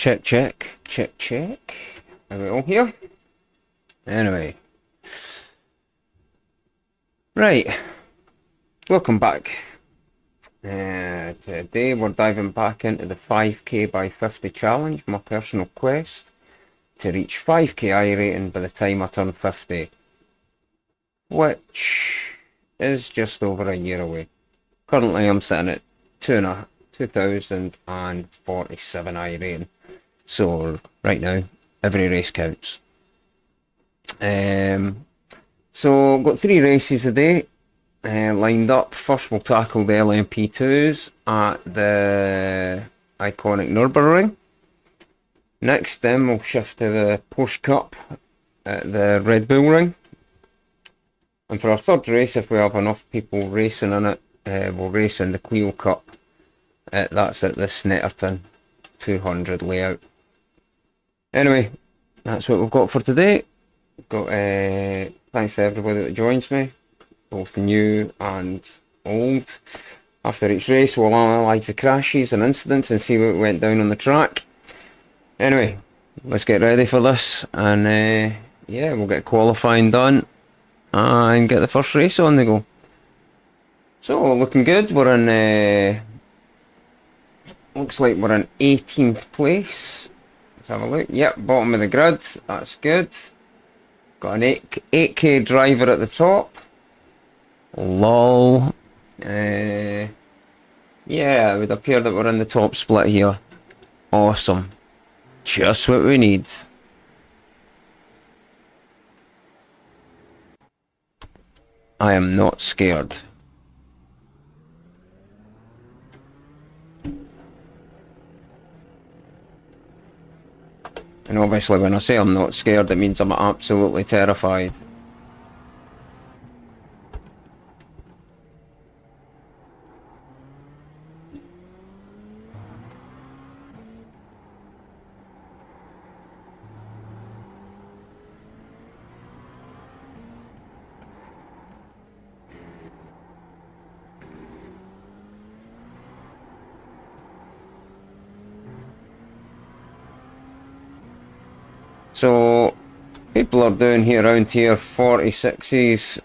check, check, check, check. Are we all here? Anyway. Right. Welcome back. Today we're diving back into the 5k by 50 challenge, my personal quest to reach 5k iRating by the time I turn 50. Which is just over a year away. Currently I'm sitting at 2,047 iRating. So right now, every race counts. So got 3 races a day lined up. First we'll tackle the LMP2s at the iconic Nurburgring. Next then we'll shift to the Porsche Cup at the Red Bull Ring. And for our third race, if we have enough people racing in it, we'll race in the Clio Cup. That's at the Snetterton 200 layout. Anyway, that's what we've got for today. Got thanks to everybody that joins me, both new and old. After each race we'll analyse the crashes and incidents and see what went down on the track. Anyway, let's get ready for this, and yeah, we'll get qualifying done and get the first race on the go. So looking good. We're in looks like we're in 18th place. Let's have a look. Yep, bottom of the grid. That's good. Got an 8k driver at the top. Lol. Yeah, it would appear that we're in the top split here. Awesome. Just what we need. I am not scared. And obviously when I say I'm not scared, it means I'm absolutely terrified. So, people are doing here around here 46s.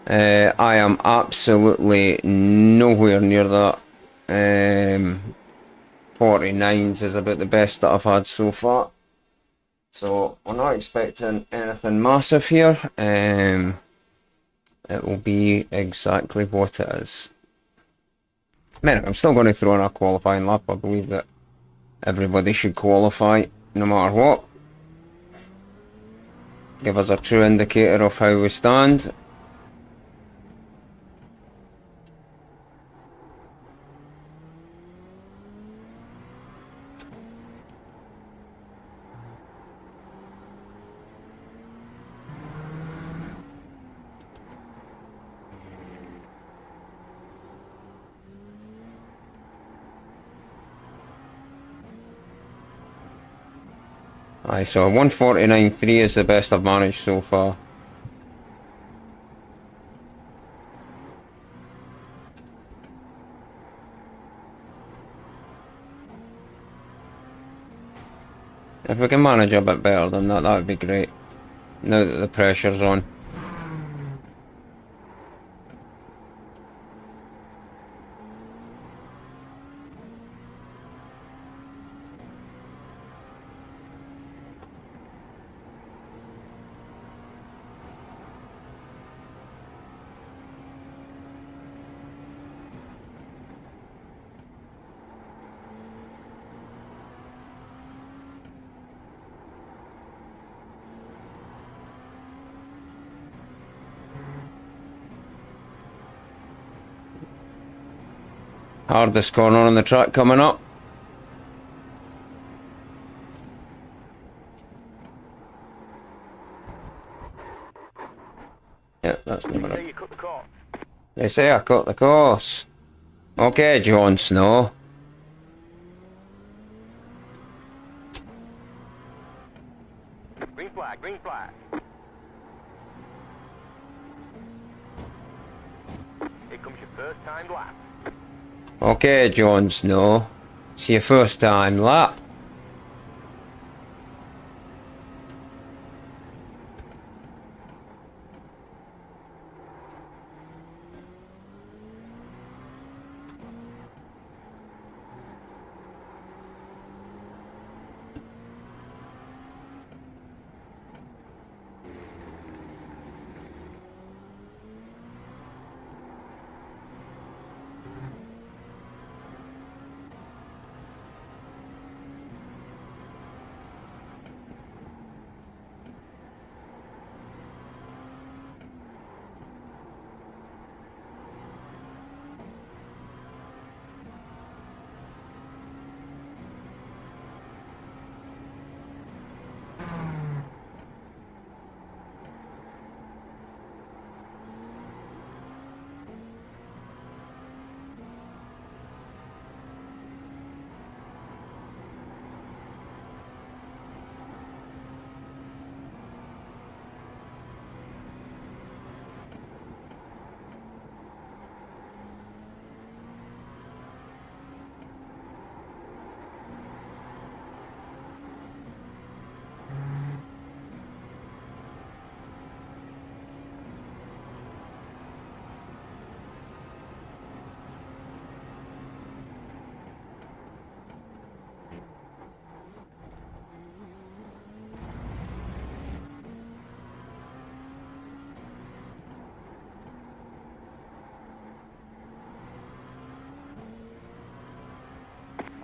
I am absolutely nowhere near that. 49s is about the best that I've had so far. So, we're not expecting anything massive here. It will be exactly what it is. Anyway, I'm still going to throw in a qualifying lap. I believe that everybody should qualify no matter what. Give us a true indicator of how we stand. Aye, so 149.3 is the best I've managed so far. If we can manage a bit better than that, that would be great. Now that the pressure's on. Hardest corner on the track coming up. Yeah, that's the minute. They say I cut the course. Okay, Jon Snow. Green flag, green flag. Here comes your first time lap. Okay, Jon Snow. It's your first time lap.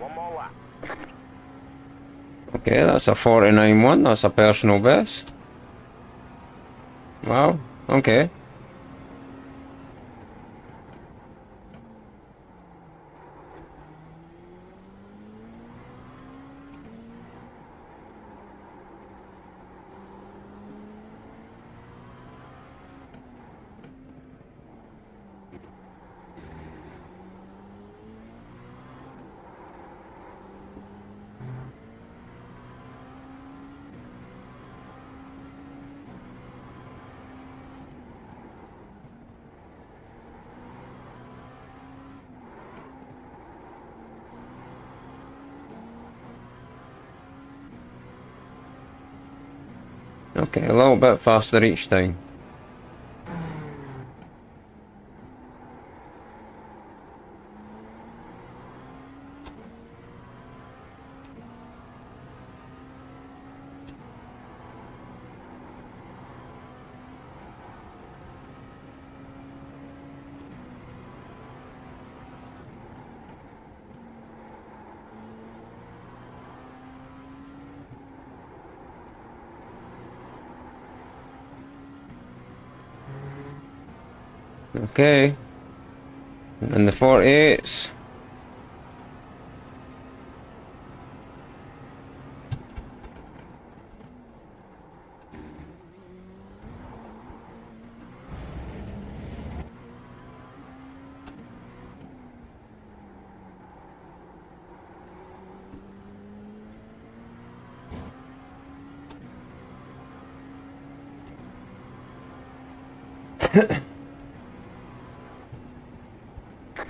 One more lap. Okay, that's a 49.1. That's a personal best. Wow. Okay. Okay, a little bit faster each time. Okay. And the 48s.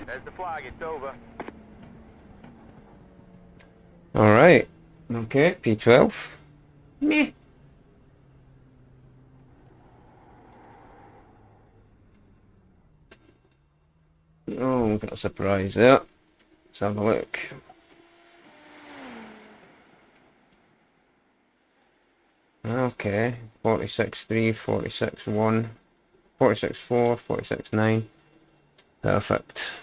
There's the flag, it's over. Alright. Okay, P12. Meh. Oh, got a surprise there. Let's have a look. Okay, 46.3, 46.1, 46.4, 46.9. Perfect.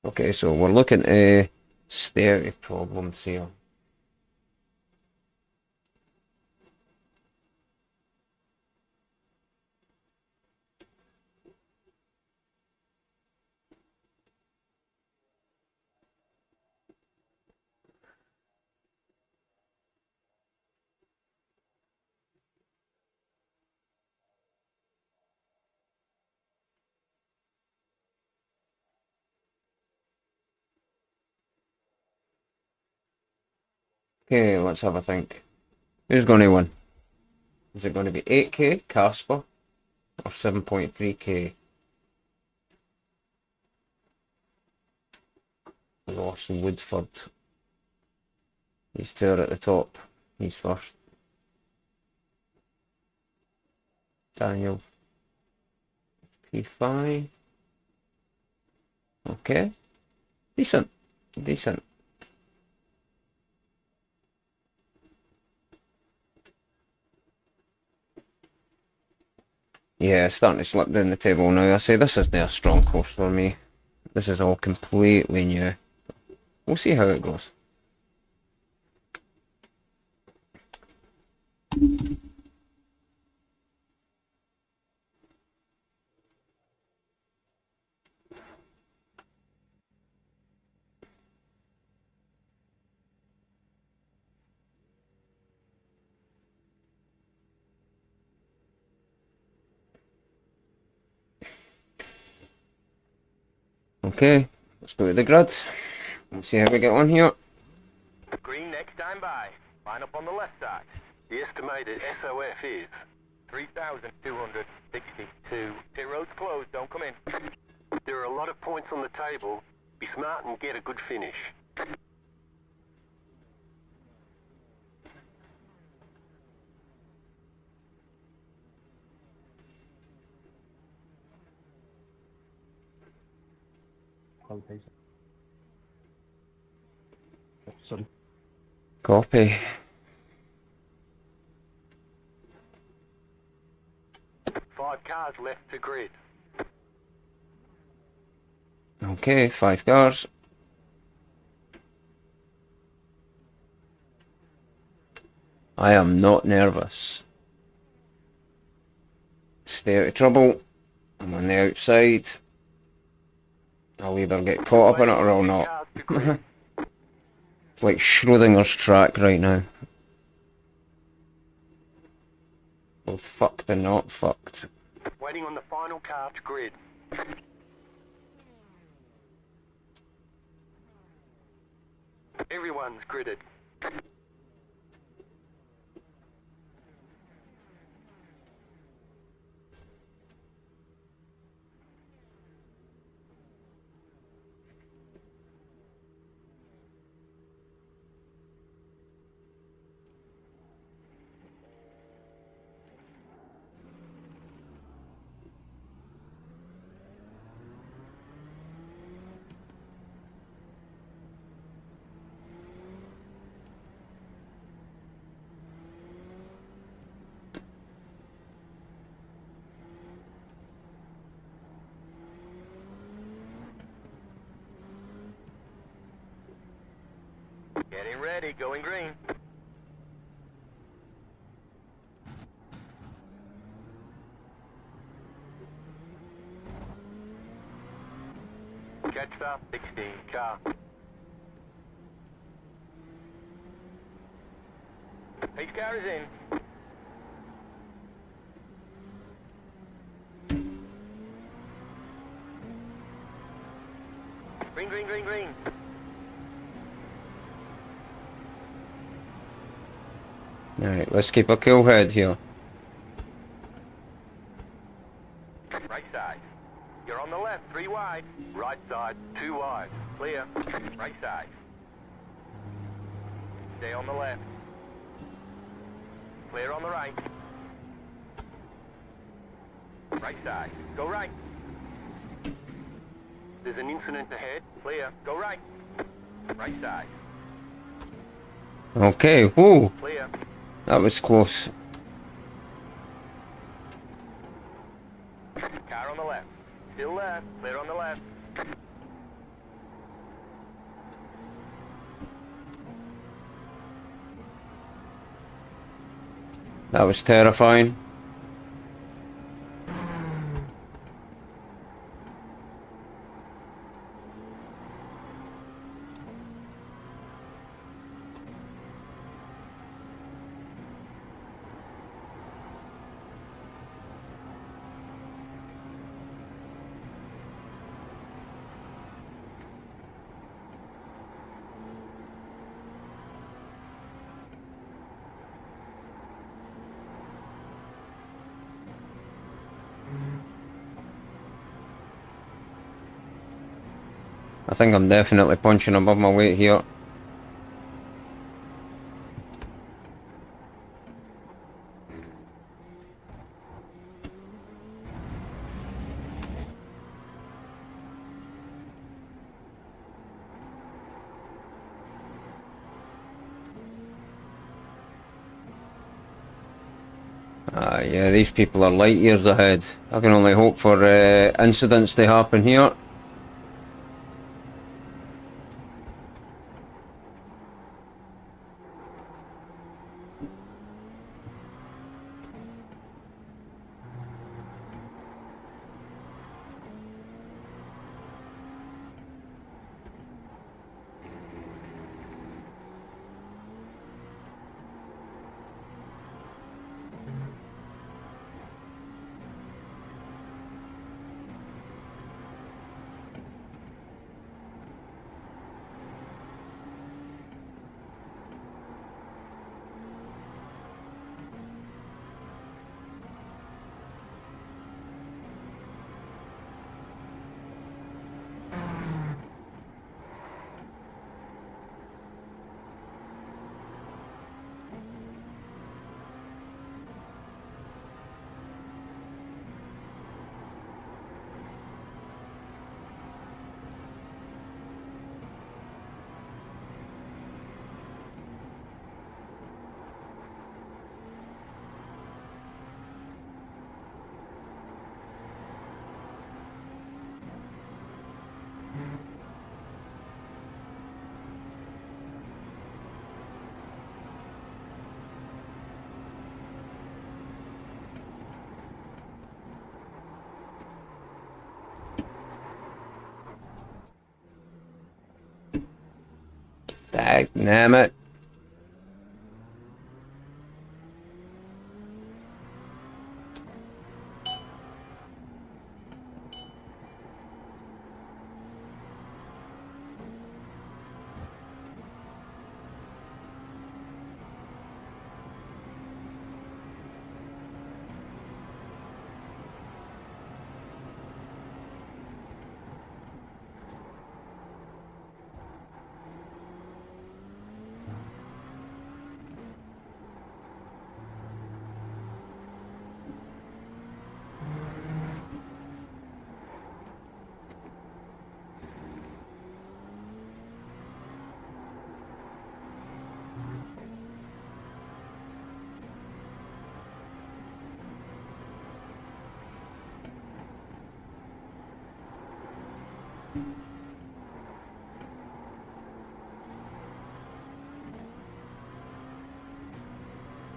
Okay, so we're looking at stereo problems here. Okay, let's have a think. Who's going to win? Is it going to be 8K, Casper, or 7.3K? Ross and Woodford. These two are at the top. He's first. Daniel. P5. Okay. Decent. Decent. Yeah, starting to slip down the table now. I say this isn't a strong course for me. This is all completely new. We'll see how it goes. Okay, let's go to the grid. Let's see how we get on here. Green next time by. Line up on the left side. The estimated SOF is 3,262. Pit road's closed, don't come in. There are a lot of points on the table. Be smart and get a good finish. qualification. Sorry. Copy. Five cars left to grid. Okay, 5 cars. I am not nervous. Stay out of trouble. I'm on the outside. I'll either get caught up in it or I'll not. Cars to grid. It's like Schrodinger's track right now. Both fucked and not fucked. Waiting on the final car to grid. Everyone's gridded. Getting ready, going green. Catch up, 16 car. Pace car is in. Green, green, green, green. Alright, let's keep a cool head here. Right side. You're on the left, 3 wide. Right side, 2 wide. Clear. Right side. Stay on the left. Clear on the right. Right side. Go right. There's an incident ahead. Clear. Go right. Right side. Okay, whoo! Clear. That was close. Car on the left. Still there. Clear on the left. That was terrifying. I think I'm definitely punching above my weight here. Yeah, these people are light years ahead. I can only hope for incidents to happen here. Damn it.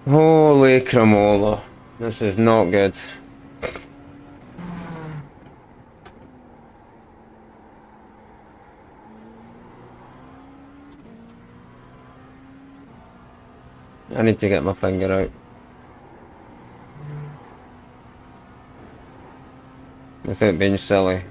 Holy cramola. This is not good. I need to get my finger out. Without being silly.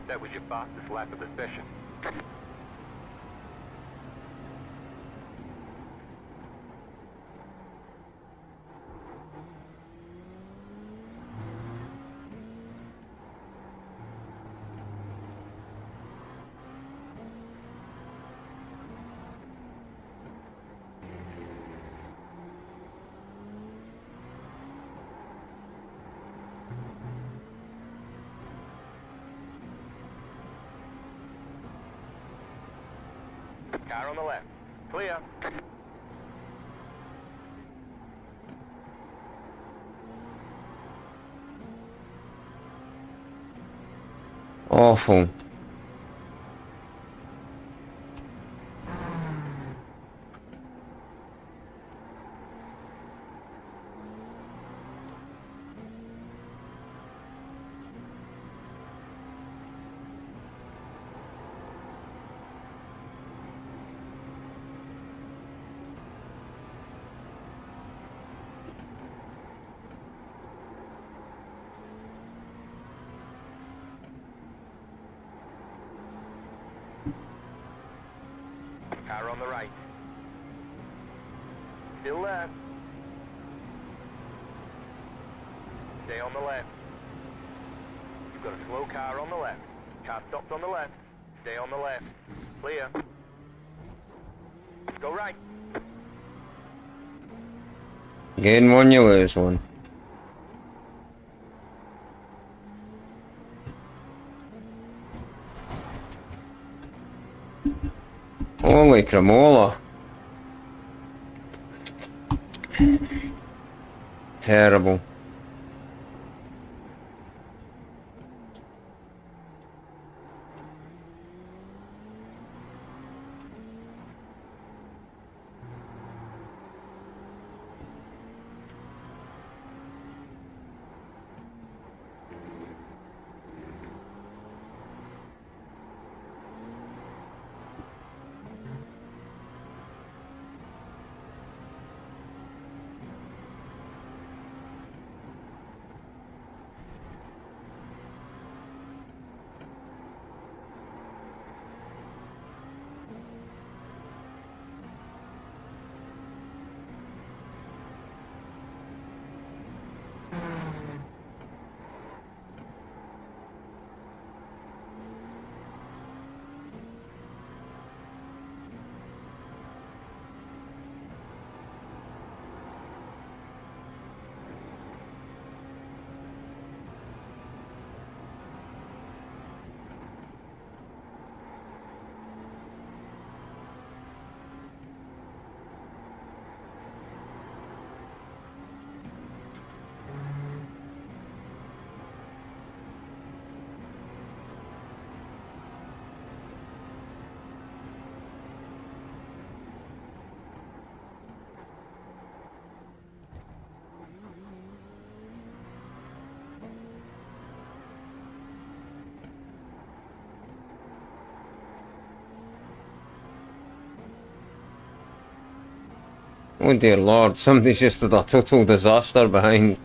That was your fastest lap of the session. Car on the left. Clear. Awful. Car on the right. Still there. Stay on the left. You've got a slow car on the left. Car stopped on the left. Stay on the left. Clear. Go right. Gain one, you lose one. Holy cramola. Terrible. Oh dear lord, somebody's just had a total disaster behind.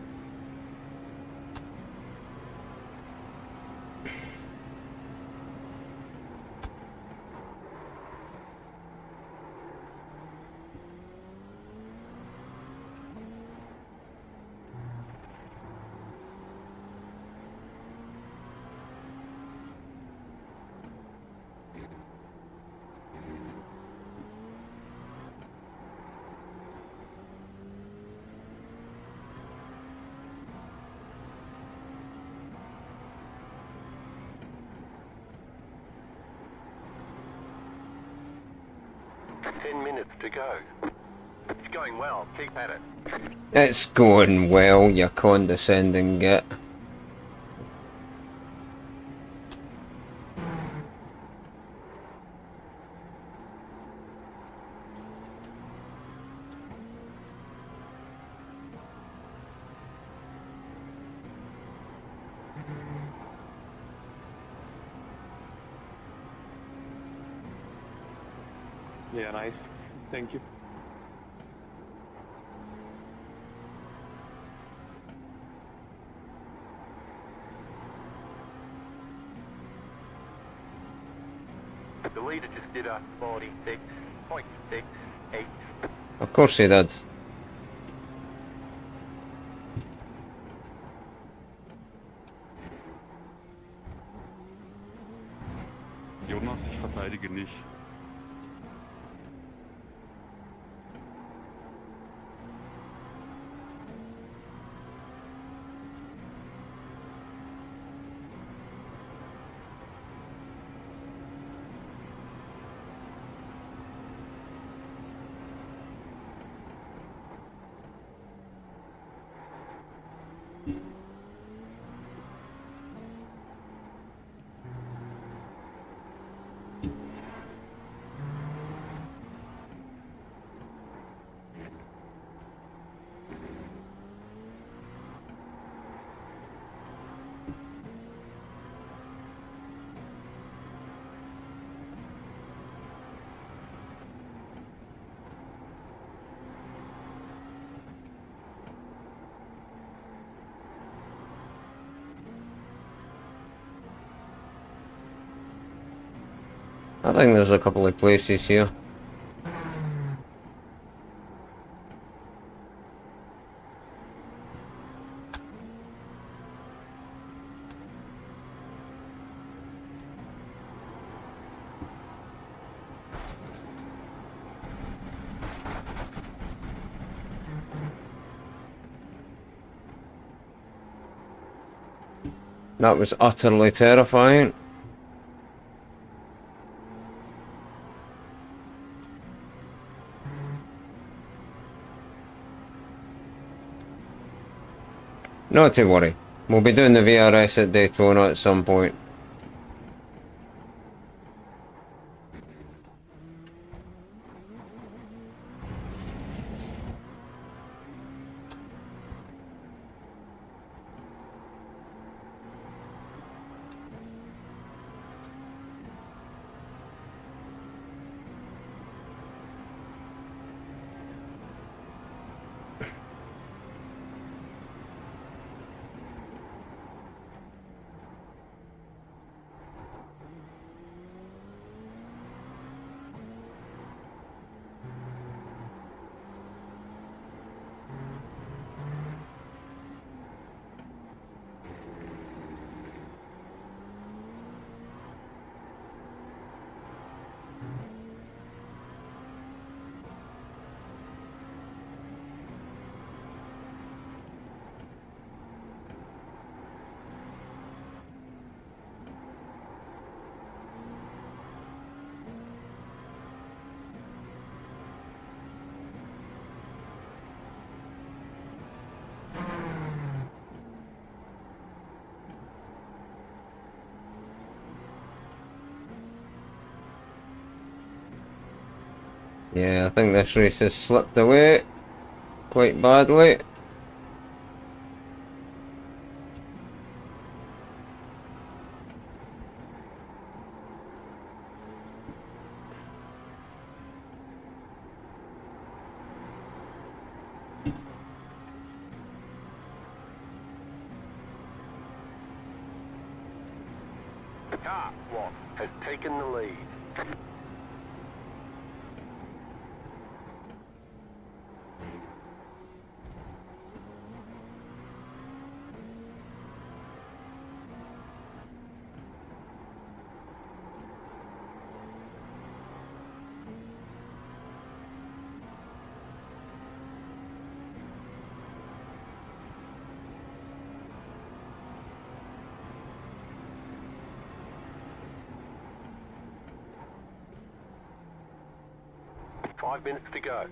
To go. It's going well. Keep at it. It's going well, you condescending git. Yeah, nice. Thank you. The leader just did a 46.68. Of course he did. Jonas, ich verteidige nicht. I think there's a couple of places here. That was utterly terrifying. Not to worry. We'll be doing the VRS at Daytona at some point. Yeah, I think this race has slipped away quite badly. Car 1 has taken the lead. Five minutes to go.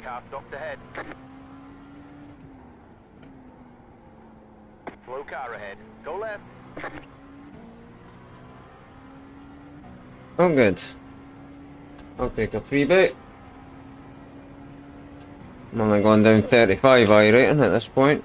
Car stopped ahead. Slow car ahead. Go left. Oh, good. I'll take a free bit. I'm only going down 35 iRacing at this point.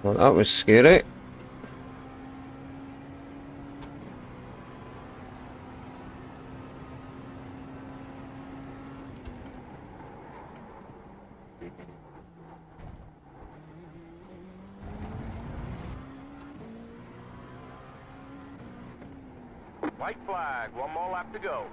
Well, that was scary. White flag, one more lap to go.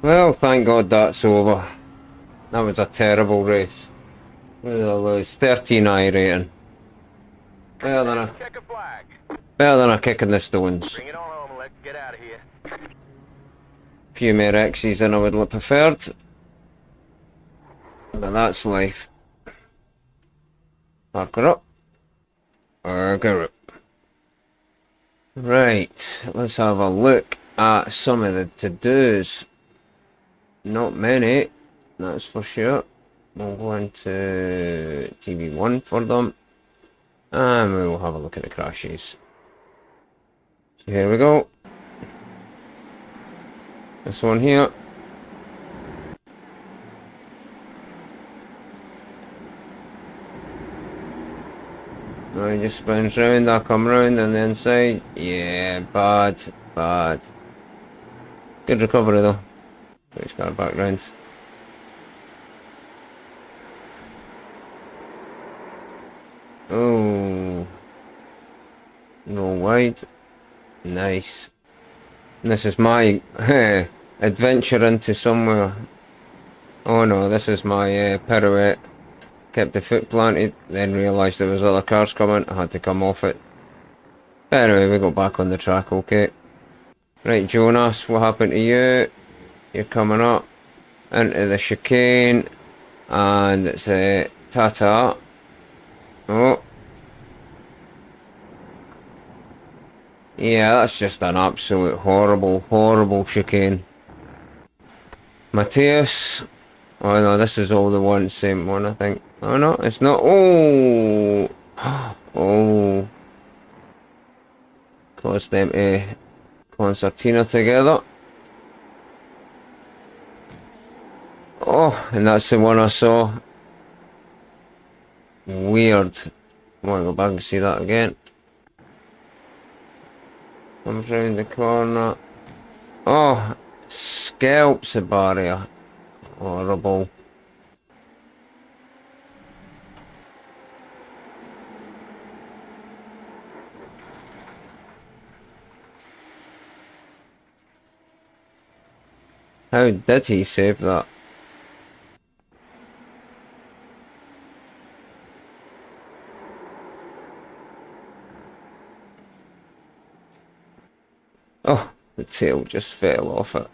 Well, thank God that's over. That was a terrible race. What did I lose? 13 rating. Check a flag. Better than a kick in the stones. Bring it on home and let's get out of here. Few more X's than I would have preferred. But that's life. Park her up. Park her up. Right, let's have a look at some of the to-dos. Not many, that's for sure. We'll go into TV1 for them. And we'll have a look at the crashes. So here we go. This one here. Now he just spins round, I come round on the inside. Yeah, bad, bad. Good recovery though. Put his car back round. Oh. No wide. Nice. And this is my adventure into somewhere. Oh no, this is my pirouette. Kept the foot planted, then realised there was other cars coming. I had to come off it. But anyway, we got back on the track, okay. Right, Jonas, what happened to you? You're coming up into the chicane. And it's a Tata. Oh. Yeah, that's just an absolute horrible, horrible chicane. Matthias. Oh no, this is all the one, same one, I think. Oh no, it's not. Oh. Oh. Caused them to concertina together. Oh, and that's the one I saw. Weird. I want to go back and see that again. Comes round the corner. Oh, scalps the barrier. Horrible. How did he save that? Oh, The tail just fell off it.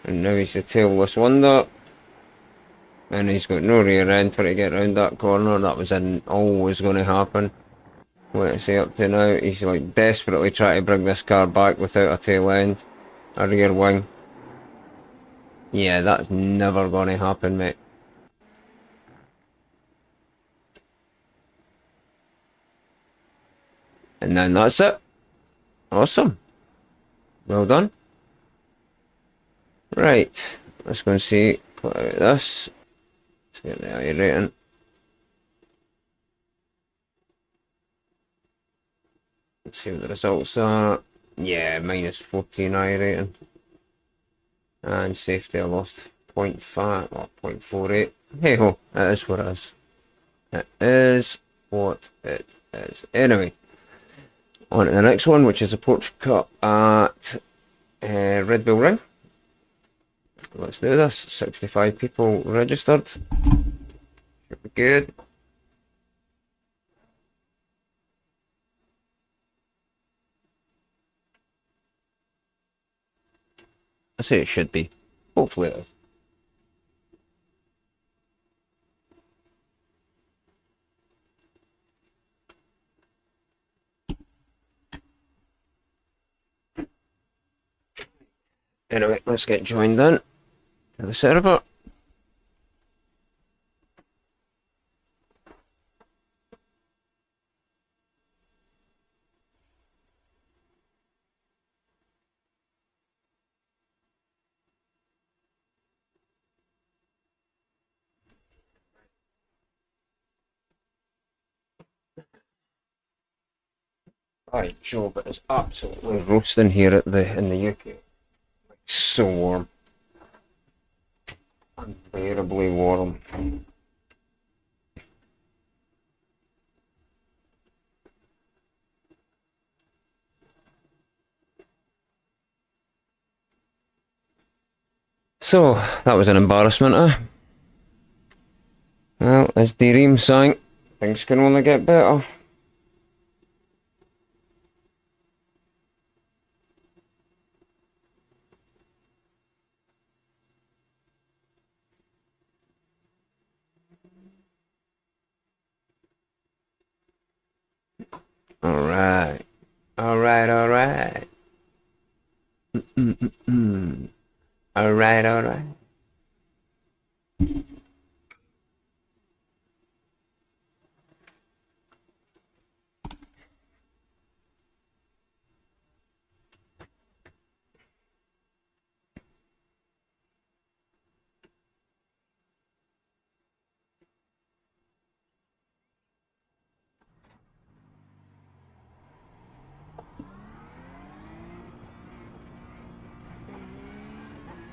And now he's the tailless wonder. And he's got no rear end for to get round that corner. That was always going to happen. What I say up to now, he's like desperately trying to bring this car back without a tail end. A rear wing. Yeah, that's never going to happen, mate. And then that's it. Awesome. Well done. Right. Let's go and see. Put out this. Let's get the iRacing. Let's see what the results are. Yeah, minus 14 iRacing. And safety I lost 0.5 or 0.48. Hey ho, it is what it is. It is what it is. Anyway, on to the next one, which is a Porsche Cup at Red Bull Ring. Let's do this. 65 people registered. Should be good. I say it should be. Hopefully it is. Anyway, let's get joined in to the server. By Jove, it is absolutely roasting here at in the UK. It's so warm. Unbearably warm. So, that was an embarrassment, eh? Well, as Dream sang, things can only get better. Alright. Alright. Alright.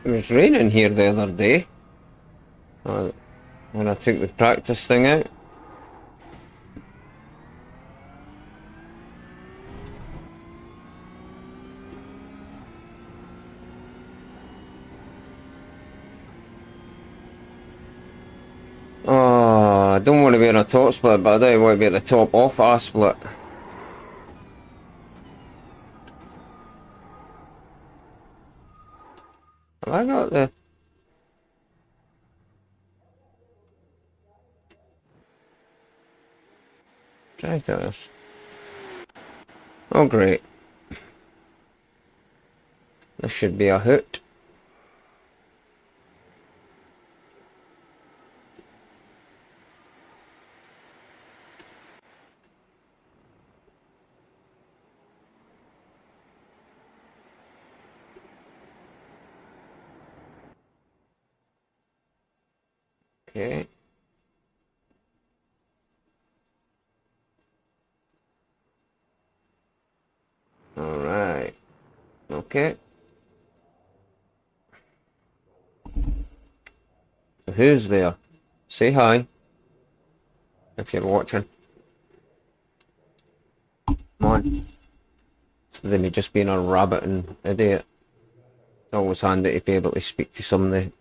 It was raining here the other day when I took the practice thing out. Oh, I don't want to be in a top split, but I don't want to be at the top off a split. Have I got the... Try this. Oh great. This should be a hoot. Okay. Alright. Okay. So who's there? Say hi. If you're watching. Come on. Instead of me just being a rabbit and idiot. It's always handy to be able to speak to somebody.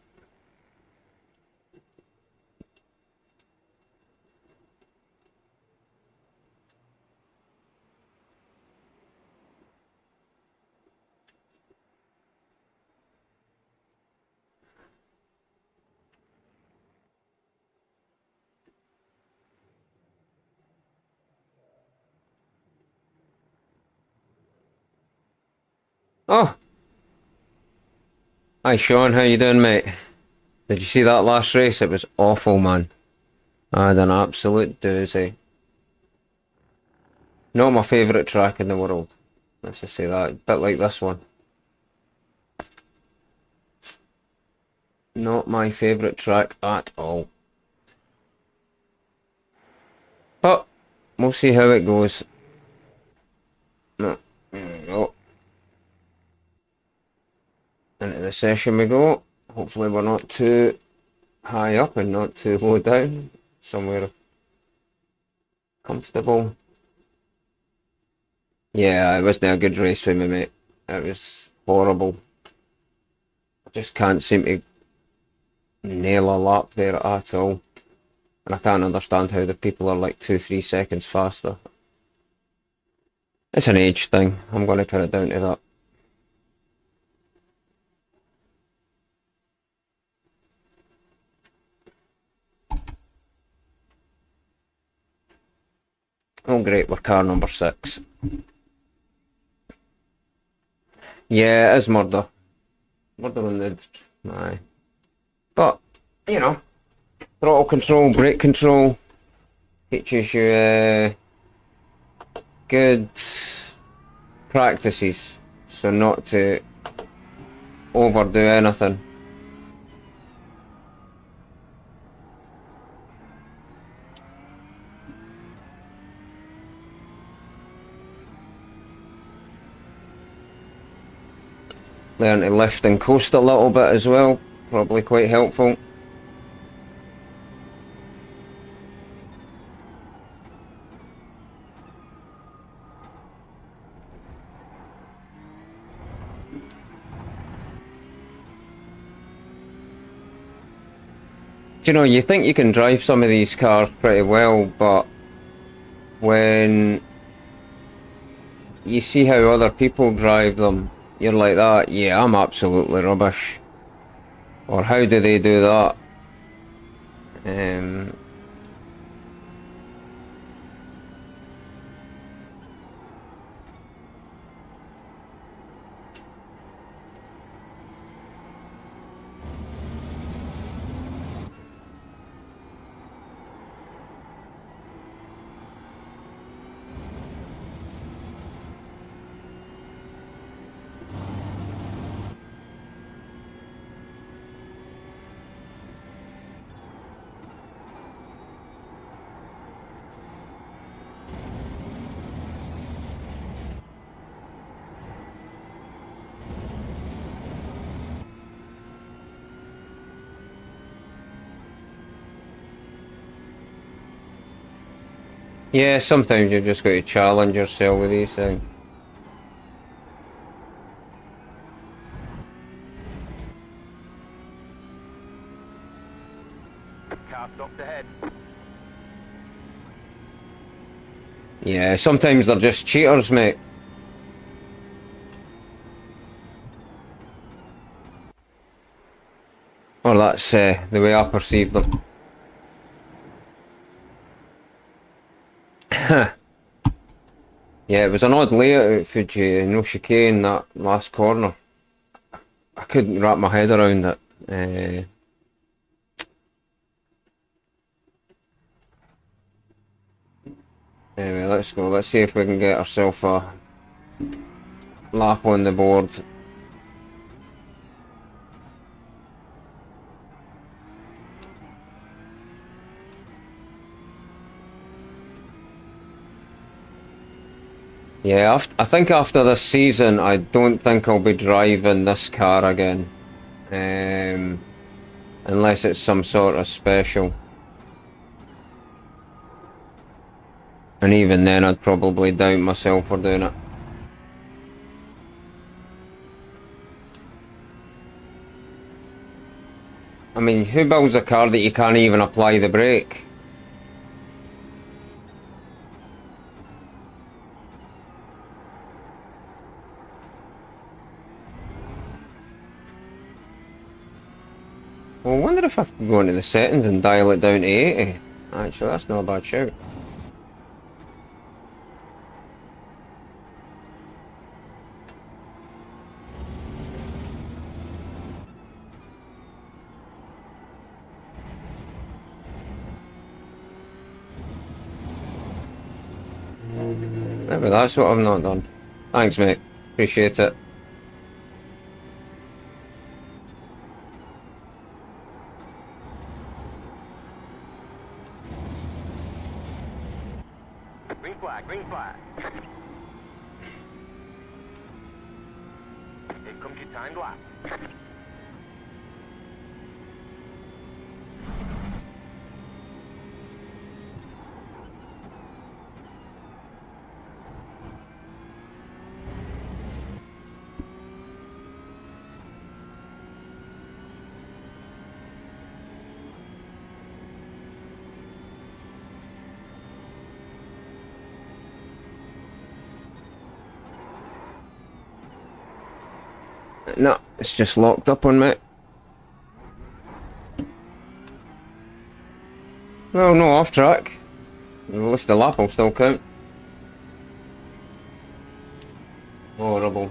Oh! Hi Sean, how you doing, mate? Did you see that last race? It was awful, man. I had an absolute doozy. Not my favourite track in the world. Let's just say that. A bit like this one. Not my favourite track at all. But we'll see how it goes. No, there we go. Into the session we go. Hopefully we're not too high up and not too low down. Somewhere comfortable. Yeah, it wasn't a good race for me, mate. It was horrible. I just can't seem to nail a lap there at all. And I can't understand how the people are like 2-3 seconds faster. It's an age thing. I'm going to put it down to that. Oh great, we're car number 6. Yeah, it is murder. Murder on the... Aye. But, you know, throttle control, brake control, teaches you good practices, so not to overdo anything. Learn to lift and coast a little bit as well, probably quite helpful. Do you know, you think you can drive some of these cars pretty well, but when you see how other people drive them, you're like that, yeah, I'm absolutely rubbish. Or how do they do that? Yeah, sometimes you've just got to challenge yourself with these things. Car stopped ahead. Yeah, sometimes they're just cheaters, mate. Or that's the way I perceive them. Yeah, it was an odd layout at Fuji, no chicane, that last corner. I couldn't wrap my head around it. Anyway, let's go. Let's see if we can get ourselves a lap on the board. Yeah, I think after this season, I don't think I'll be driving this car again. Unless it's some sort of special. And even then, I'd probably doubt myself for doing it. I mean, who builds a car that you can't even apply the brake? Well, I wonder if I could go into the settings and dial it down to 80. Actually, that's not a bad shout. Maybe that's what I've not done. Thanks, mate. Appreciate it. Green flag, green flag. Here comes your timed lap. No, it's just locked up on me. Well, no off track. At least the lap will still count. Horrible.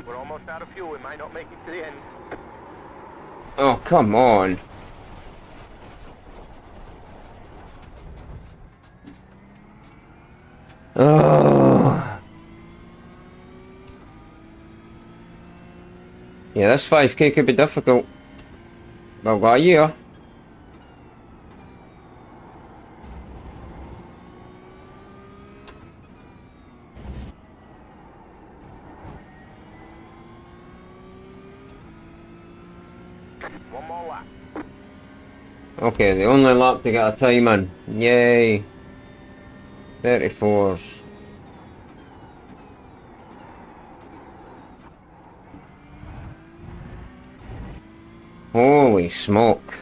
We're almost out of fuel. We might not make it to the end. Oh, come on. Oh. Yeah, this 5k could be difficult. But I've got a year. One more lap. Okay, the only lap to get a time in. Yay. 34s. Holy smoke.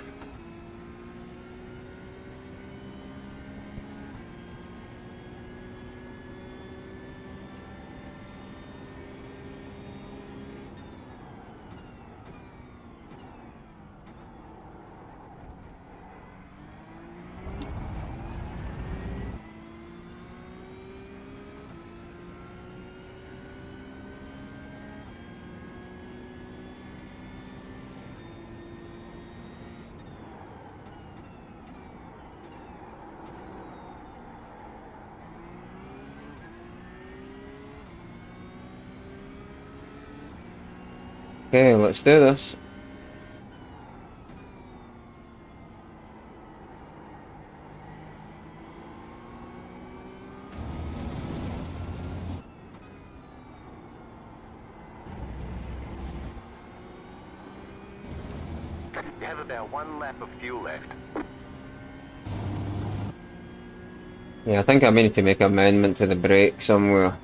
Okay, let's do this. You have about one lap of fuel left. Yeah, I think I may need to make an amendment to the brake somewhere.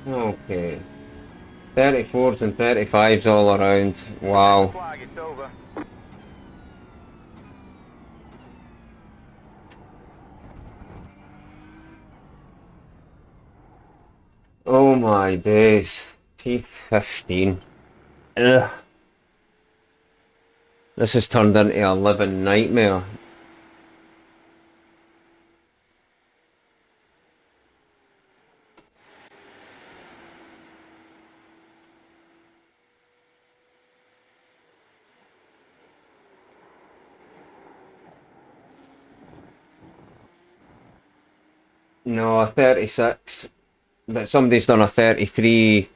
Okay. 34s and 35s all around. Wow. Flag, it's over. Oh my days. P15. Ugh. This has turned into a living nightmare. No, a 36. But somebody's done a 33.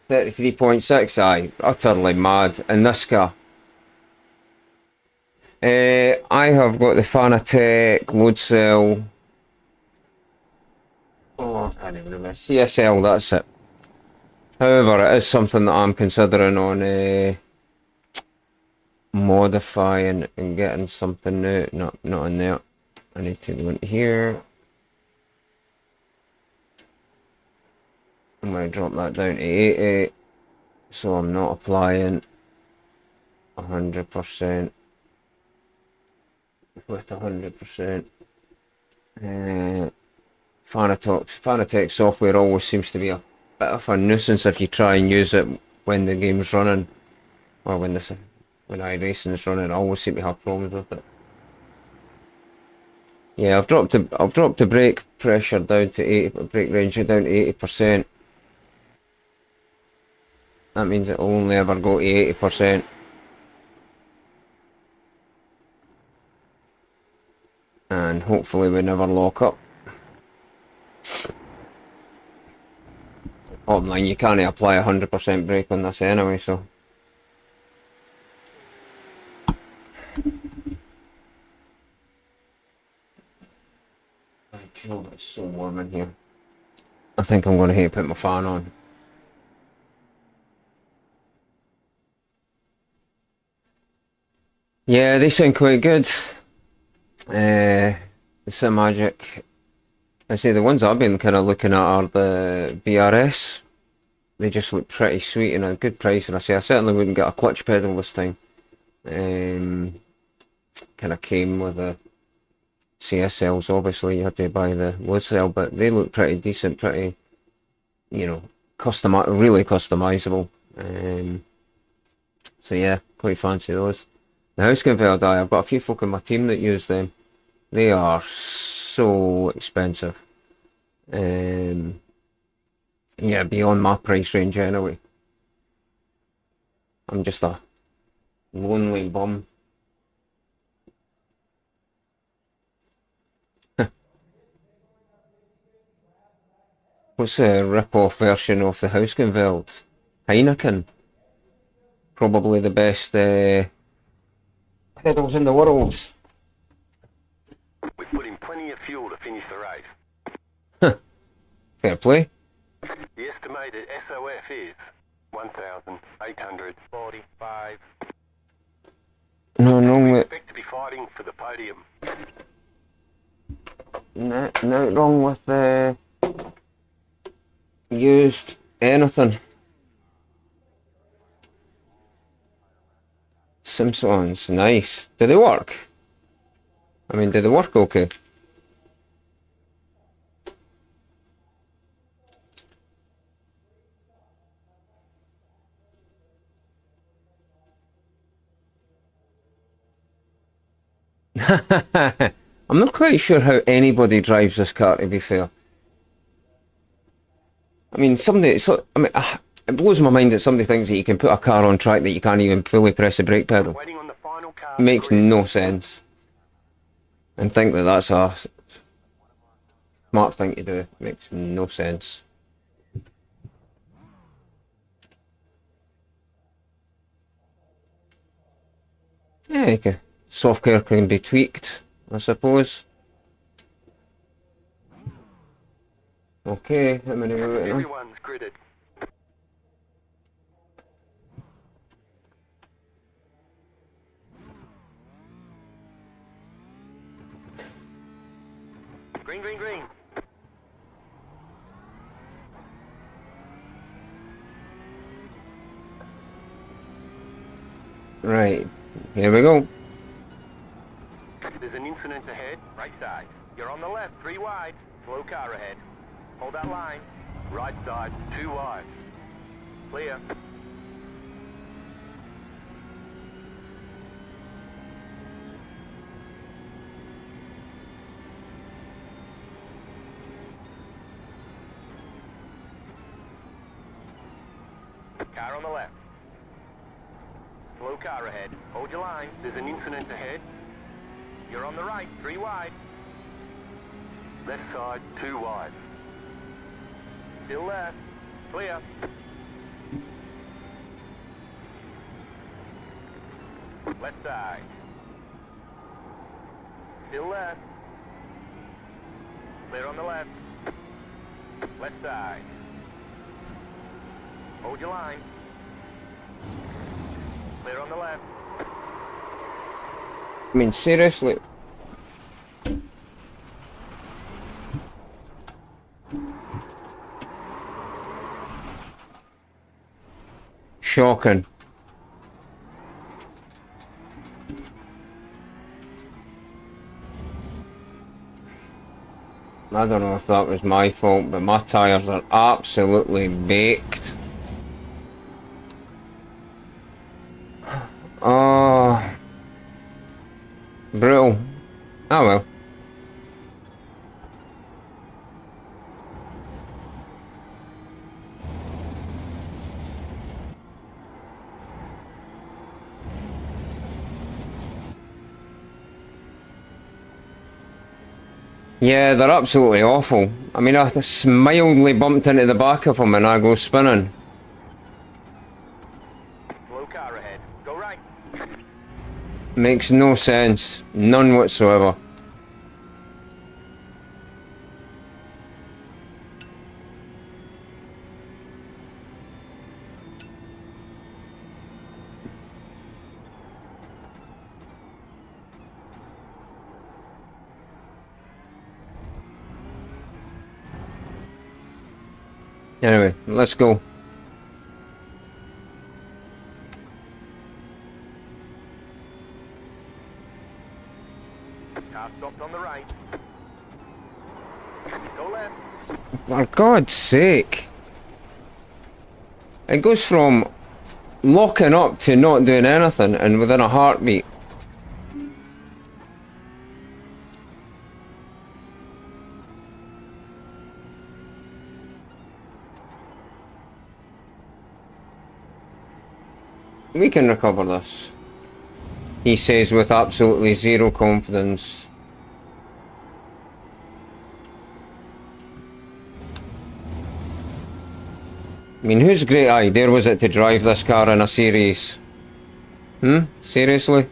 33.6, aye. Utterly mad. In this car. I have got the Fanatec, Loadcell. Oh, I can't even remember. CSL, that's it. However, it is something that I'm considering on modifying and getting something new. No, not in there. I need to go in here. I'm going to drop that down to 80. So I'm not applying 100% with 100%. Fanatec software always seems to be a bit of a nuisance if you try and use it when the game's running, or when iRacing is running. I always seem to have problems with it. Yeah, I've dropped the brake pressure down to 80, brake range down to 80%. That means it'll only ever go to 80%. And hopefully we never lock up. Bottom line, you can't apply 100% brake on this anyway, so. Oh, it's so warm in here. I think I'm going to have to put my fan on. Yeah, they sound quite good. The Magic. I say the ones I've been kind of looking at are the BRS. They just look pretty sweet and a good price. And I certainly wouldn't get a clutch pedal this time. Kind of came with the CSLs. Obviously, you had to buy the Loadcell, but they look pretty decent, pretty, you know, really customizable. So yeah, quite fancy those. The house converter, I've got a few folk in my team that use them. They are so expensive. Yeah, beyond my price range anyway. I'm just a lonely bum. What's a rip-off version of the house converter? Heineken. Probably the best pedals in the world. We've put in plenty of fuel to finish the race. Fair play. The estimated SOF is 1,845. No, We expect to be fighting for the podium. No wrong with the used anything. Simpsons, nice. Do they work? I mean, do they work okay? I'm not quite sure how anybody drives this car, to be fair. I mean, it blows my mind that somebody thinks that you can put a car on track that you can't even fully press the brake pedal. Waiting on the final car. It makes no sense. And think that that's a smart thing to do. Makes no sense. Yeah, okay. Software can be tweaked, I suppose. Okay, how many are we waiting on? Everyone's gridded. Green, green, green. Right, here we go. There's an incident ahead, right side. You're on the left, 3 wide. Slow car ahead. Hold that line. Right side, 2 wide. Clear. Car on the left. Slow car ahead. Hold your line. There's an incident ahead. You're on the right, 3 wide. Left side, 2 wide. Still left. Clear. Left side. Still left. Clear on the left. Left side. Hold your line. Clear on the left. I mean, seriously. Shocking. I don't know if that was my fault, but my tyres are absolutely baked. Oh, brutal. Oh well. Yeah, they're absolutely awful. I mean, I mildly bumped into the back of them and I go spinning. Slow car ahead. Go right. Makes no sense. None whatsoever. Anyway, let's go. Car stopped on the right. Go left. For God's sake. It goes from locking up to not doing anything and within a heartbeat. We can recover this, he says with absolutely zero confidence. I mean, whose great idea was it to drive this car in a series? Seriously?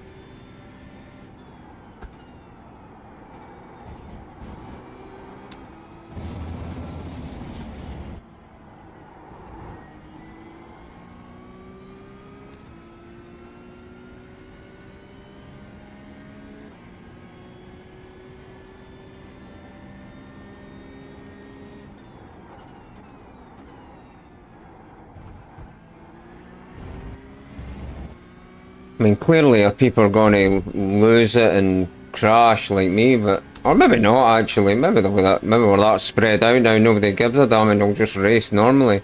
I mean, clearly people are going to lose it and crash like me, but... Or maybe not, actually. Maybe we're that spread out now, nobody gives a damn and they'll just race normally.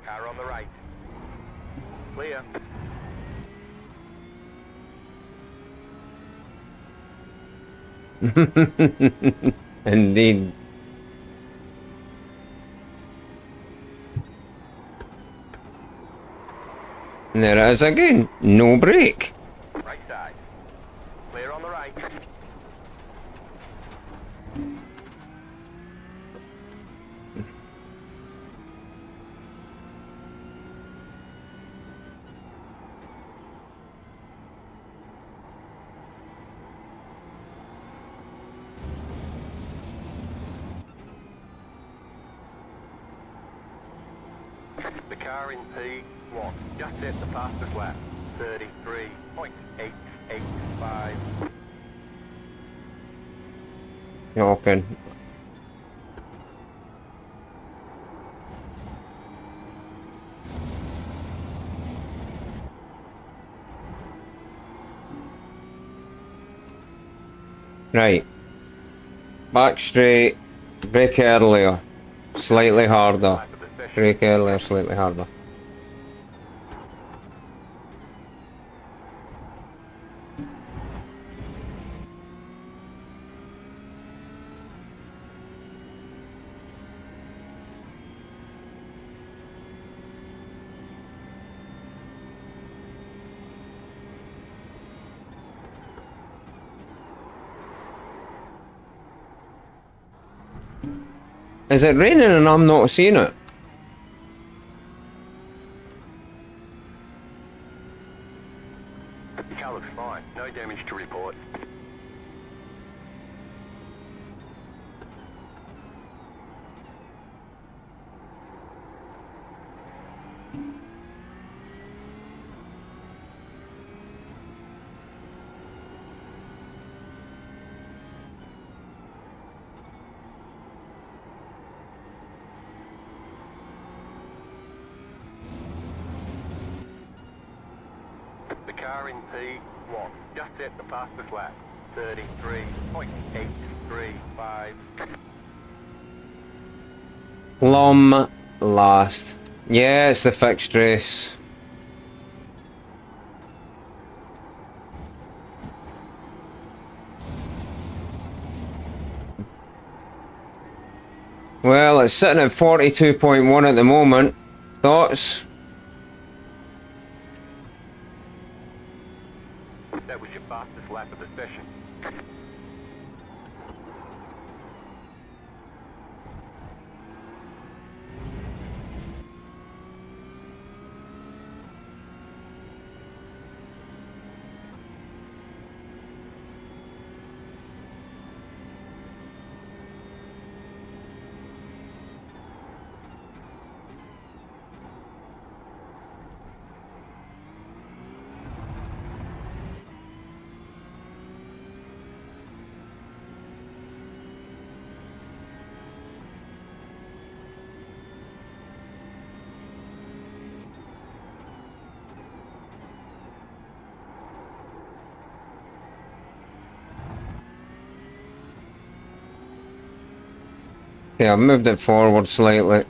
Car on the right. Clear. Indeed. And there it is again. No brake. Right side. Clear on the right. The car in P1 just hit the fastest lap. 33.885. Okay. Right. Back straight. Brake earlier. Slightly harder. Brake earlier, slightly harder. Is it raining and I'm not seeing it? The car looks fine. No damage to report. car in P1 just set the fastest lap. 33.835. Plum last. Yeah, it's the fixed race. Well, it's sitting at 42.1 at the moment. Thoughts? That was your fastest lap of the session. Yeah, I've moved it forward slightly.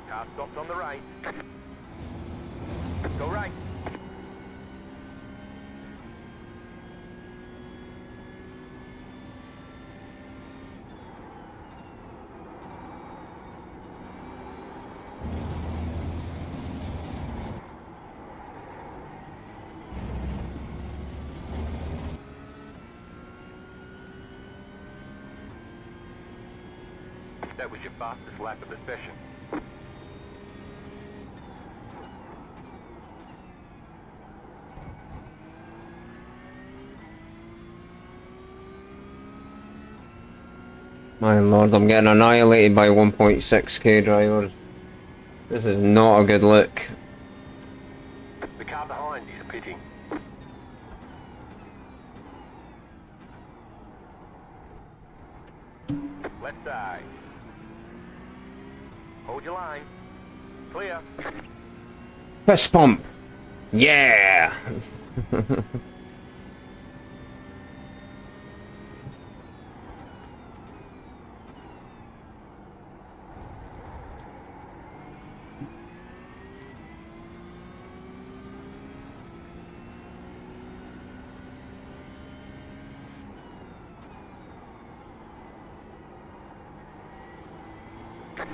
Car stopped on the right. Go right. That was your fastest lap of the session. My lord, I'm getting annihilated by 1.6k drivers. This is not a good look. The car behind is pitting. Left side. Hold your line. Clear. Fist pump. Yeah.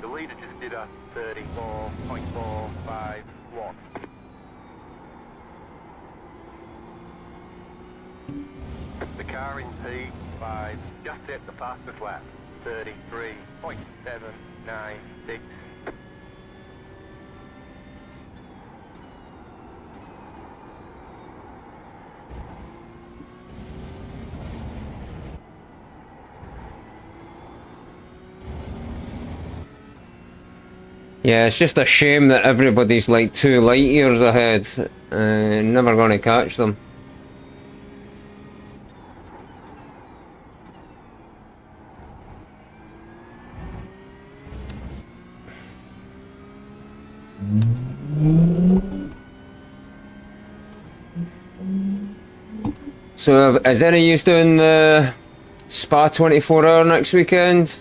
The leader just did a 34.451. The car in P5 just set the fastest lap. 33.796. Yeah, it's just a shame that everybody's like 2 light years ahead. Never gonna catch them. So, is any of you doing the Spa 24 hour next weekend?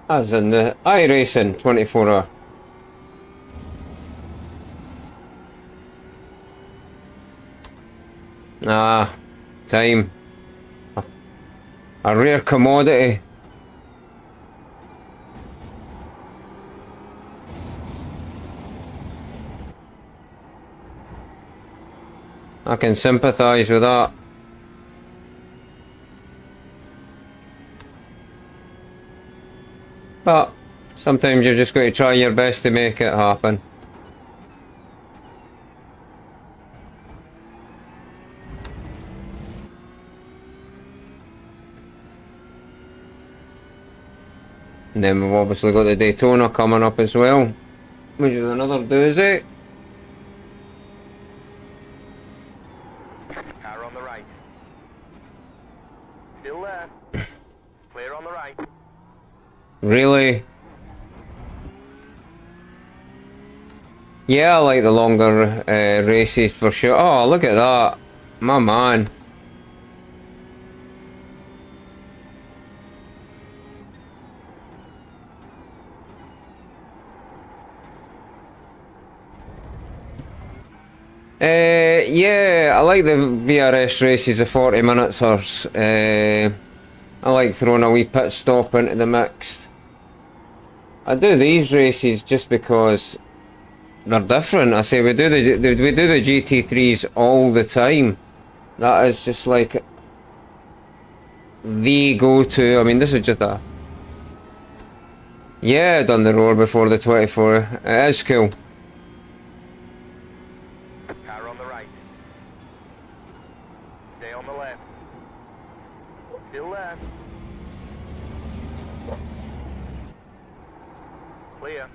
As in the iRacing 24 hour. Ah, time. A rare commodity. I can sympathise with that. But sometimes you've just got to try your best to make it happen. And then we've obviously got the Daytona coming up as well, which is another doozy. Car on the right. Still there. Clear on the right. Really? Yeah, I like the longer races for sure. Oh, look at that. My man. Yeah, I like the VRS races of 40 minutes or I like throwing a wee pit stop into the mix. I do these races just because they're different. I say we do the GT3s all the time. That is just like the go-to. I mean, this is just a... Yeah, done the roar before the 24. It is cool. Car on the right. Stay on the left. Still there. Clear.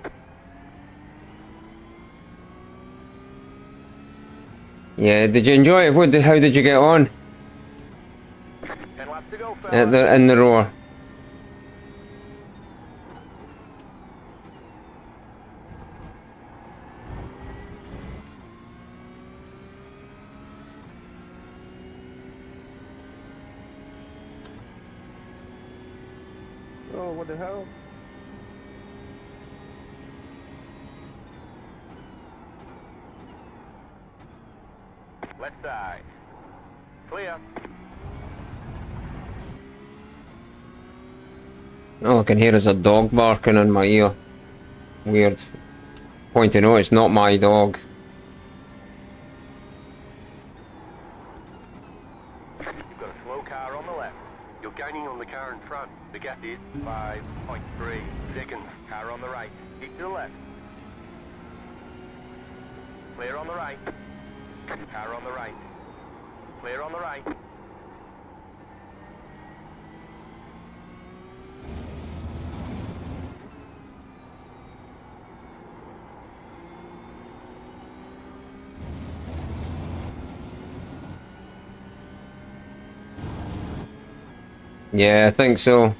Yeah, did you enjoy it? How did you get on 10 laps to go, at fella. in the roar? Oh, what the hell? Left side. Clear. All I can hear is a dog barking in my ear. Weird. Pointing out it's not my dog. You've got a slow car on the left. You're gaining on the car in front. The gap is 5.3 seconds. Car on the right. Keep to the left. Clear on the right. Car on the right. Clear on the right. Yeah, I think so.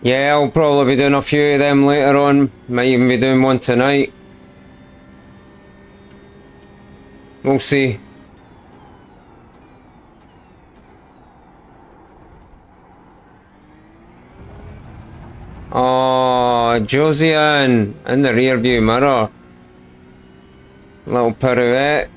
Yeah, I'll probably be doing a few of them later on. Might even be doing one tonight. We'll see. Oh, Josiane in the rear view mirror. Little pirouette.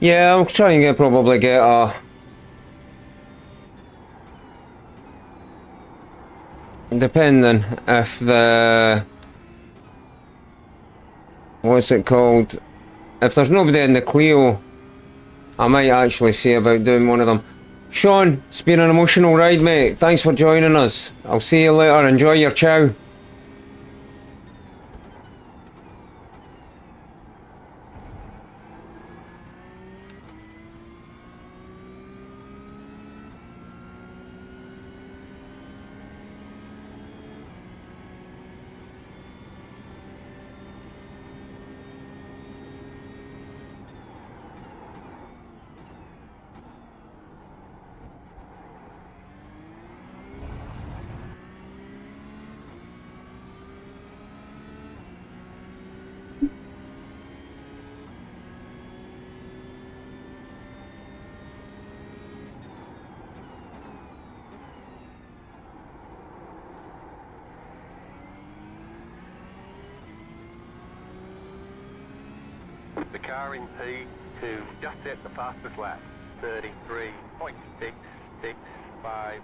Yeah, I'll try and probably get a... Depending if the what's it called? If there's nobody in the Clio, I might actually see about doing one of them. Sean, it's been an emotional ride, mate. Thanks for joining us. I'll see you later. Enjoy your chow. The car in P2 just set the fastest lap. 33.665.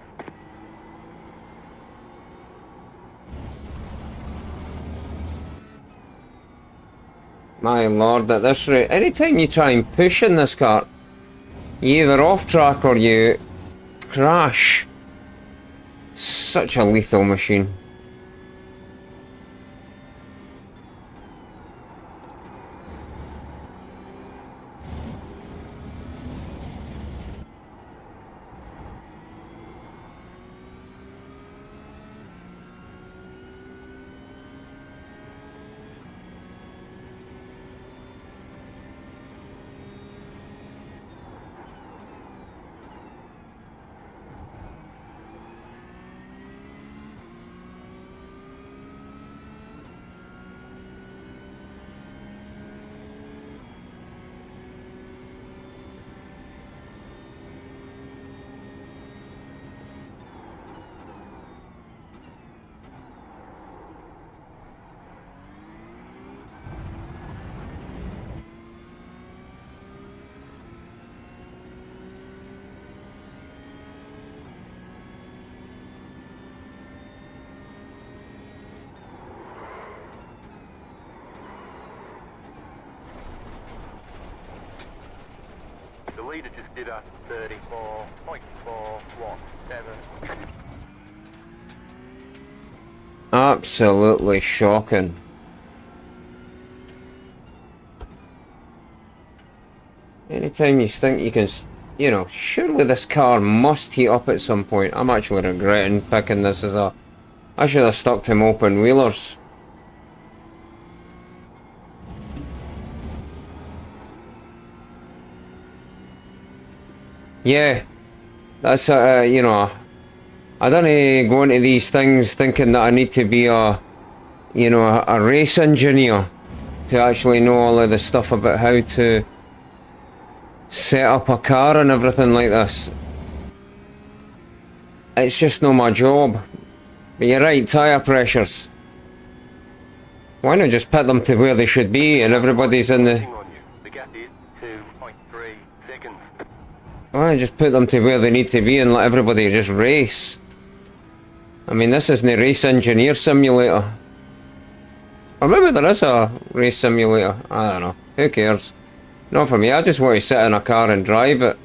My lord, at this rate, anytime you try and push in this car, you either off track or you crash. Such a lethal machine. The leader just did a 34.417. Absolutely shocking. Anytime you think you can, you know, surely this car must heat up at some point. I'm actually regretting picking this as a... I should have stuck to him open wheelers. Yeah, that's you know, I don't go into these things thinking that I need to be a, you know, a race engineer to actually know all of the stuff about how to set up a car and everything like this. It's just not my job. But you're right, tyre pressures. Why not just put them to where they should be and everybody's in the... The gap is 2.3 seconds. Why not just put them to where they need to be and let everybody just race? I mean, this isn't a race engineer simulator. Or maybe there is a race simulator. I don't know. Who cares? Not for me. I just want to sit in a car and drive it.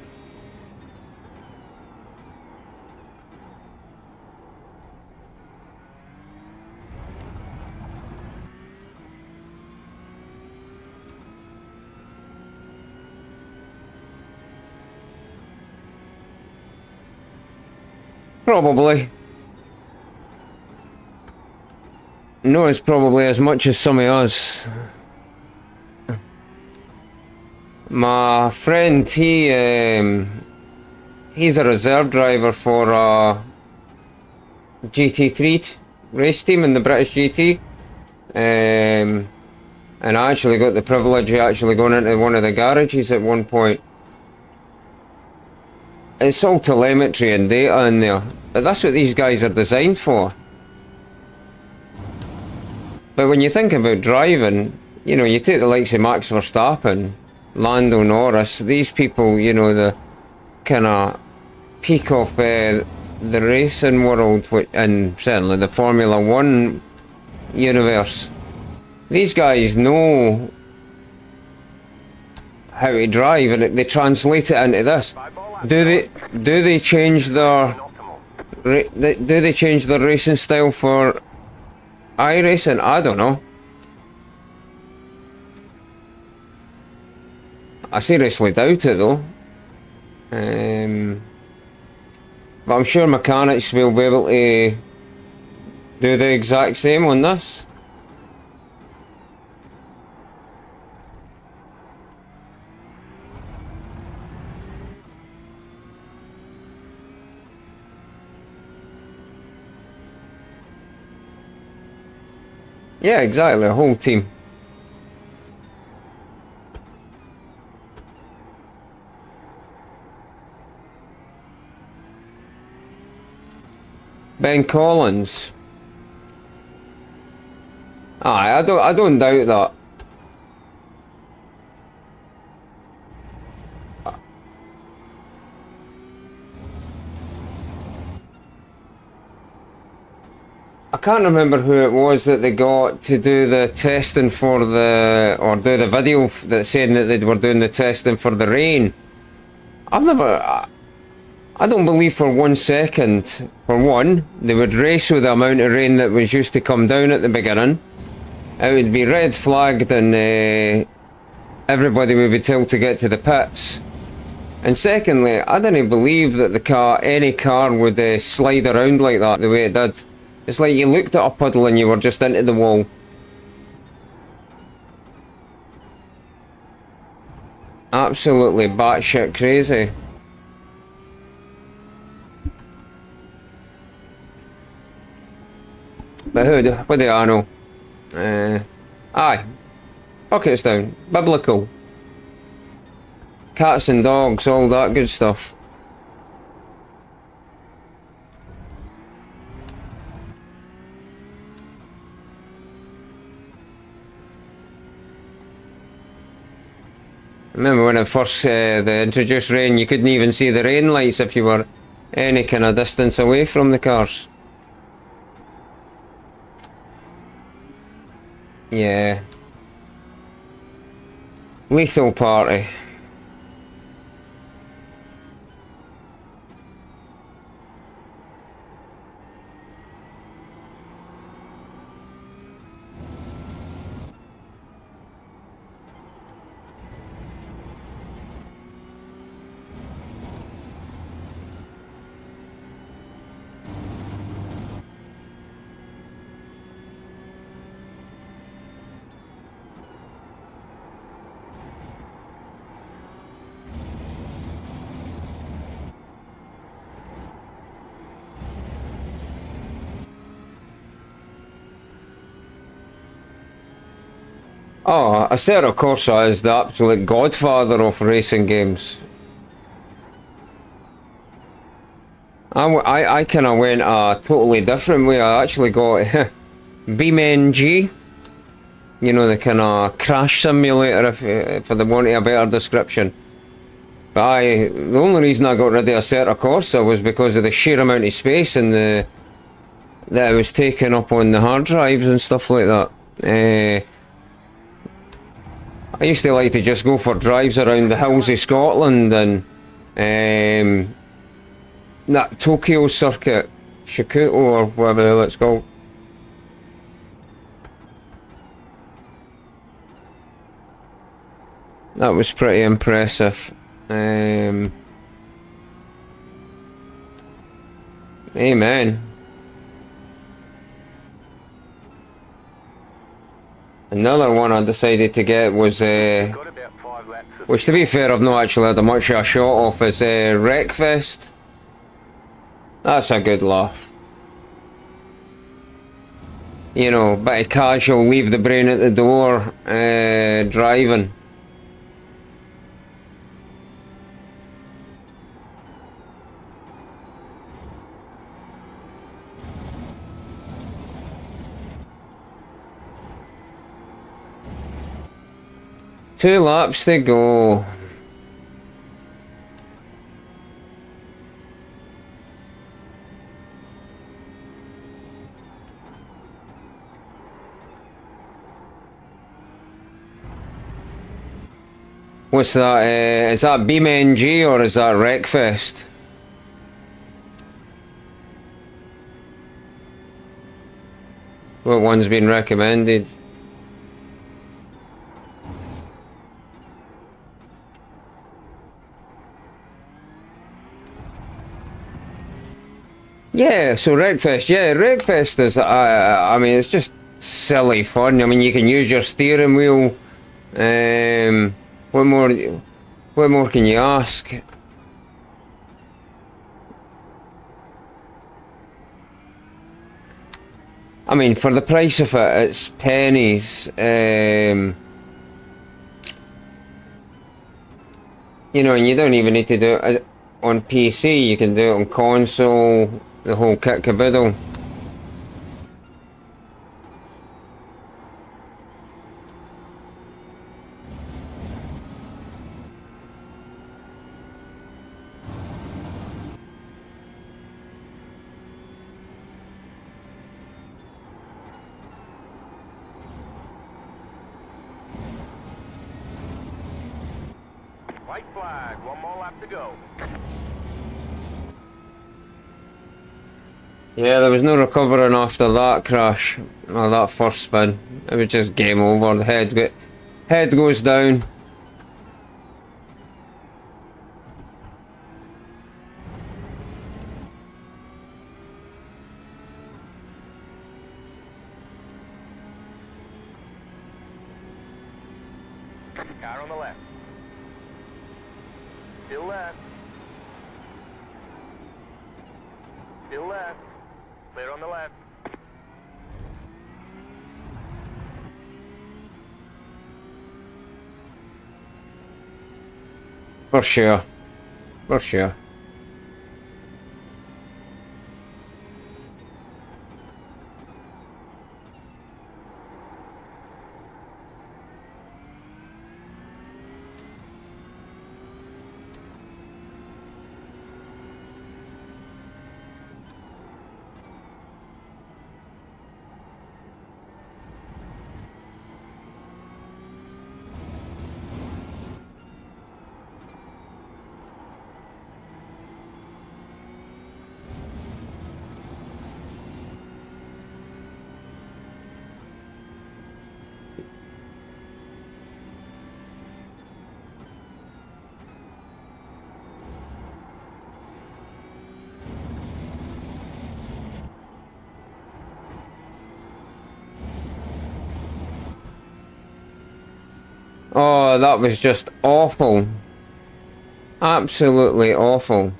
Probably. No, it's probably as much as some of us. My friend, he's a reserve driver for a GT3 race team in the British GT. And I actually got the privilege of actually going into one of the garages at one point. It's all telemetry and data in there, but that's what these guys are designed for. But when you think about driving, you know, you take the likes of Max Verstappen, Lando Norris, these people, you know, the kind of peak of the racing world, and certainly the Formula 1 universe. These guys know how to drive, and they translate it into this. Do they change their do they change their racing style for iRacing? I don't know. I seriously doubt it though. But I'm sure mechanics will be able to do the exact same on this. Yeah, exactly, a whole team. Ben Collins. Aye, I don't doubt that. I can't remember who it was that they got to do the testing for or do the video that saying that they were doing the testing for the rain. I don't believe for 1 second, for one, they would race with the amount of rain that was used to come down at the beginning. It would be red flagged and everybody would be told to get to the pits. And secondly, I didn't believe that any car would slide around like that the way it did. It's like you looked at a puddle and you were just into the wall. Absolutely batshit crazy. But what do I know? Aye. Buckets down. Biblical. Cats and dogs, all that good stuff. Remember when it first they introduced rain, you couldn't even see the rain lights if you were any kind of distance away from the cars. Yeah. Lethal party. Oh, Assetto Corsa is the absolute godfather of racing games. I kind of went a totally different way. I actually got BeamNG. You know, the kind of crash simulator, if for the want of a better description. But the only reason I got rid of Assetto Corsa was because of the sheer amount of space and that it was taking up on the hard drives and stuff like that. I used to like to just go for drives around the hills of Scotland and that Tokyo circuit, Shikuto or whatever the hell it's called. That was pretty impressive. Amen. Another one I decided to get was, which to be fair I've not actually had much of a shot of, is Wreckfest. That's a good laugh. You know, bit of casual, leave the brain at the door, driving. Two laps to go. What's that? Is that BeamNG or is that Wreckfest? What one's been recommended? Yeah, so Wreckfest. Yeah, Wreckfest is. I mean, it's just silly fun. I mean, you can use your steering wheel. What more? What more can you ask? I mean, for the price of it, it's pennies. You know, and you don't even need to do it on PC. You can do it on console. The whole kit caboodle. White flag, one more lap to go. Yeah, there was no recovering after that crash, or that first spin. It was just game over. The head goes down. Car on the left. Still left. Still left. Clear on the left. For sure. For sure. Oh, that was just awful. Absolutely awful.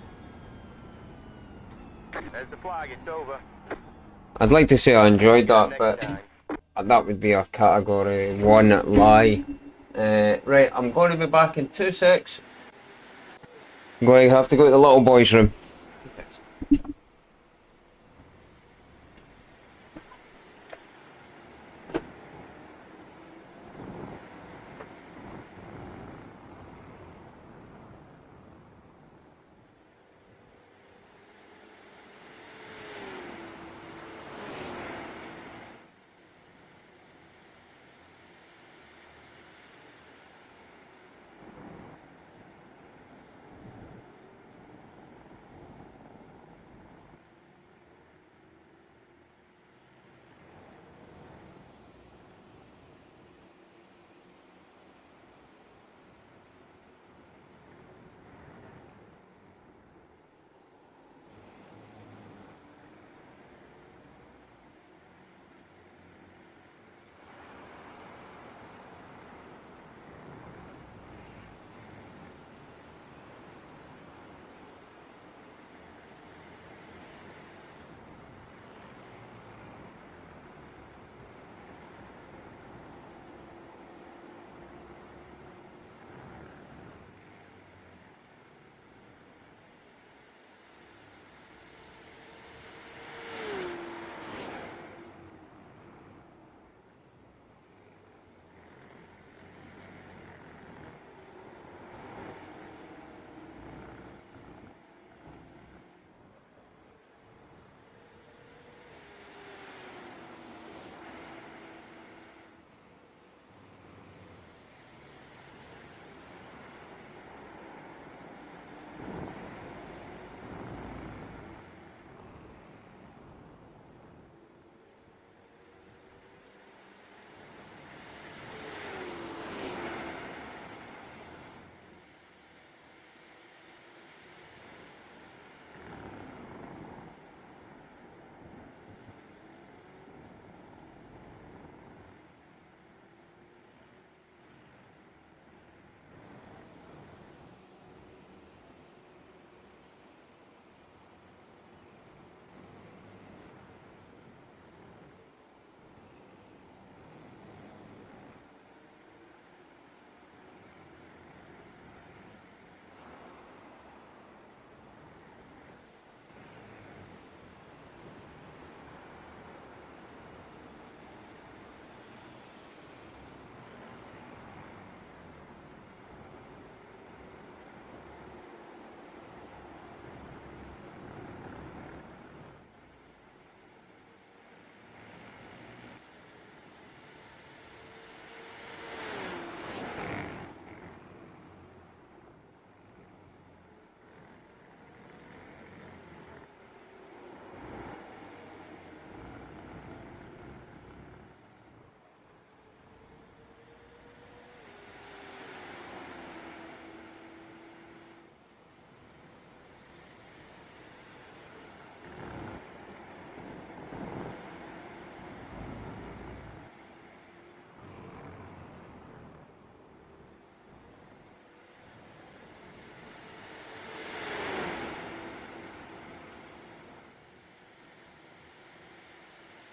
There's the flag, it's over. I'd like to say I enjoyed that, Next but time. that would be a category 1 lie. Right, I'm going to be back in 2 secs. I'm going to have to go to the little boy's room.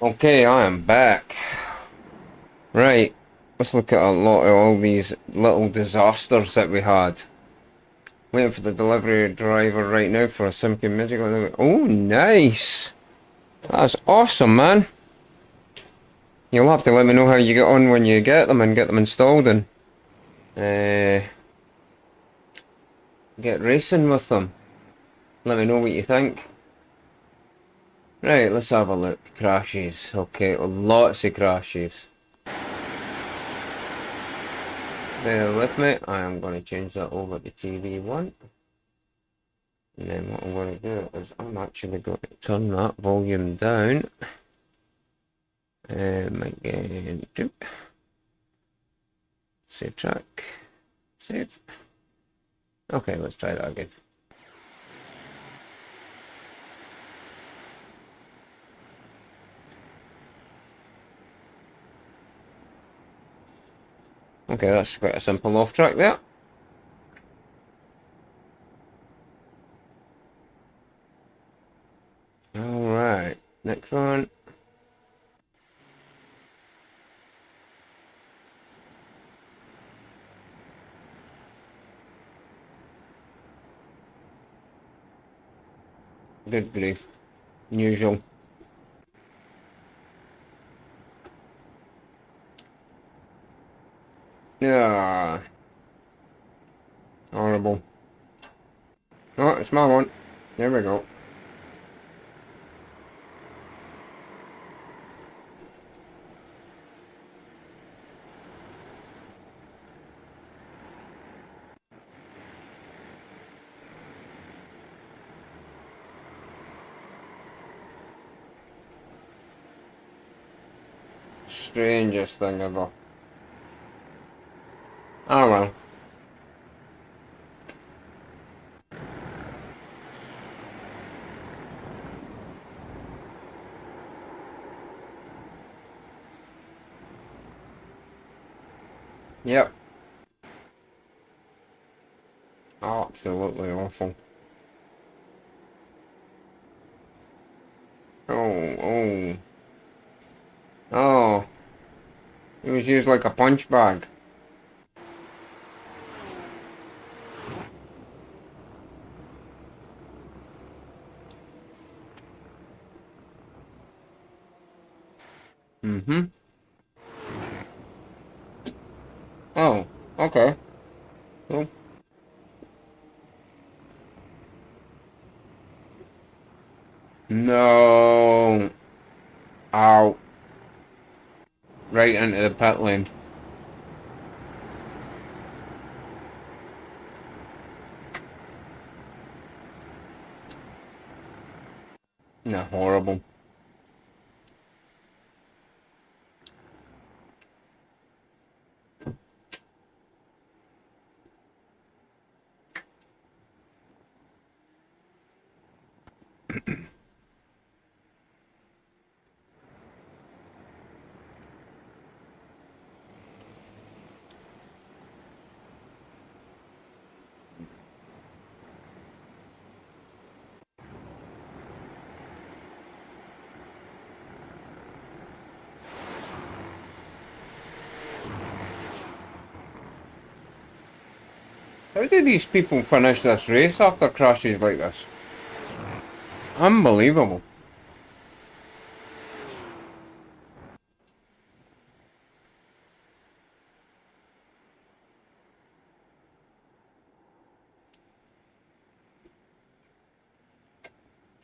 Okay, I am back. Right, let's look at a lot of all these little disasters that we had. Waiting for the delivery driver right now for a Simkin Magic. Oh, nice! That's awesome, man. You'll have to let me know how you get on when you get them and get them installed and get racing with them. Let me know what you think. Right, let's have a look. Crashes. Okay, lots of crashes. Bear with me. I am going to change that over to TV1. And then what I'm going to do is I'm actually going to turn that volume down. Again, do. Save track. Save. Okay, let's try that again. Okay, that's quite a simple off track there. Alright, next one. Good grief. Usual. Yeah. Horrible. Oh, it's my one. There we go. Strangest thing ever. Oh well. Yep. Absolutely awful. Oh. Oh. It was used like a punch bag. Mm-hmm. Oh, okay. Cool. No. Ow. Right into the pit lane. No, horrible. How do these people finish this race after crashes like this? Unbelievable.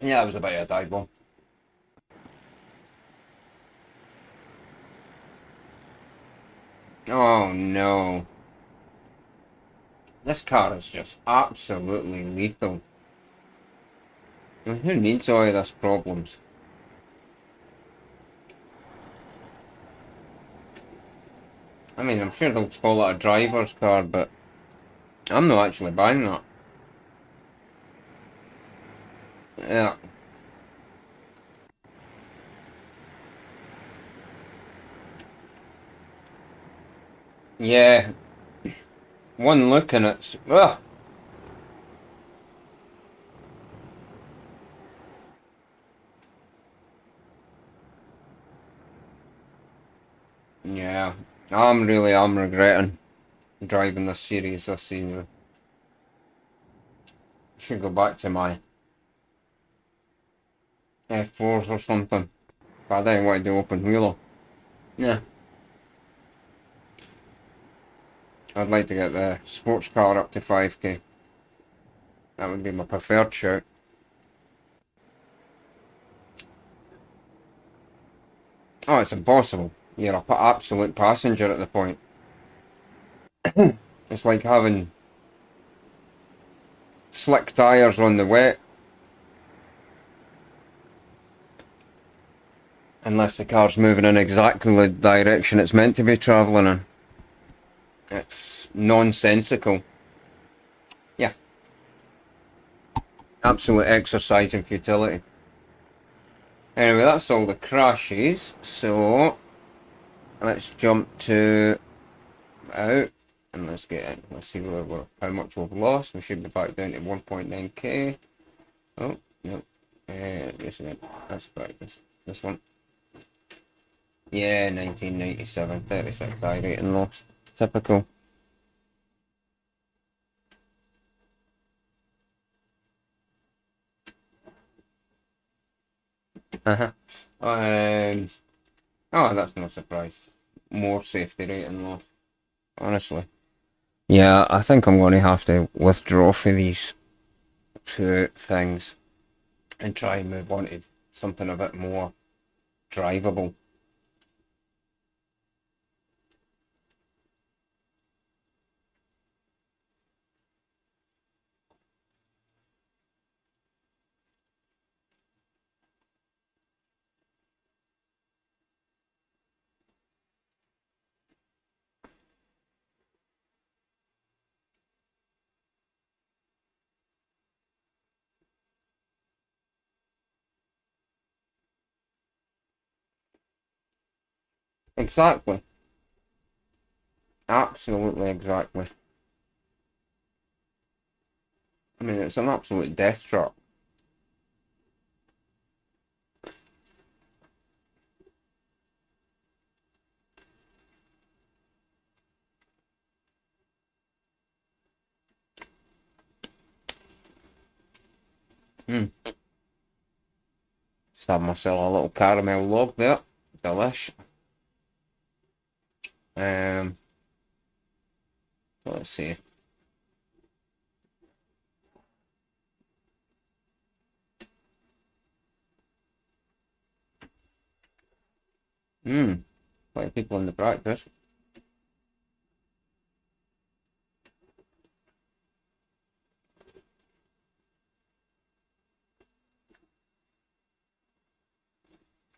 Yeah, it was a bit of a dive bomb. Oh no. This car is just absolutely lethal. And who needs all of this problems? I mean, I'm sure they'll call it a driver's car, but I'm not actually buying that. Yeah. Yeah. One look and it's... Ugh. Yeah, I'm regretting driving this series this season. Should go back to my F4s or something. But I don't want to do open wheeler. Yeah. I'd like to get the sports car up to 5k. That would be my preferred shout. Oh, it's impossible. You're an absolute passenger at the point. It's like having slick tyres on the wet. Unless the car's moving in exactly the direction it's meant to be travelling in. It's nonsensical. Yeah. Absolute exercise in futility. Anyway, that's all the crashes. So, let's jump to out. And let's get in. Let's see how much we've lost. We should be back down to 1.9k. Oh, no. Yes, that's right. This one. Yeah, 1997, 36 high rating lost. Typical. Oh, that's no surprise. More safety rating lost. Honestly. Yeah, I think I'm going to have to withdraw for these two things and try and move on to something a bit more drivable. Exactly. Absolutely exactly. I mean, it's an absolute death trap. Just have myself a little caramel log there. Delish. Let's see. Quite a people in the practice.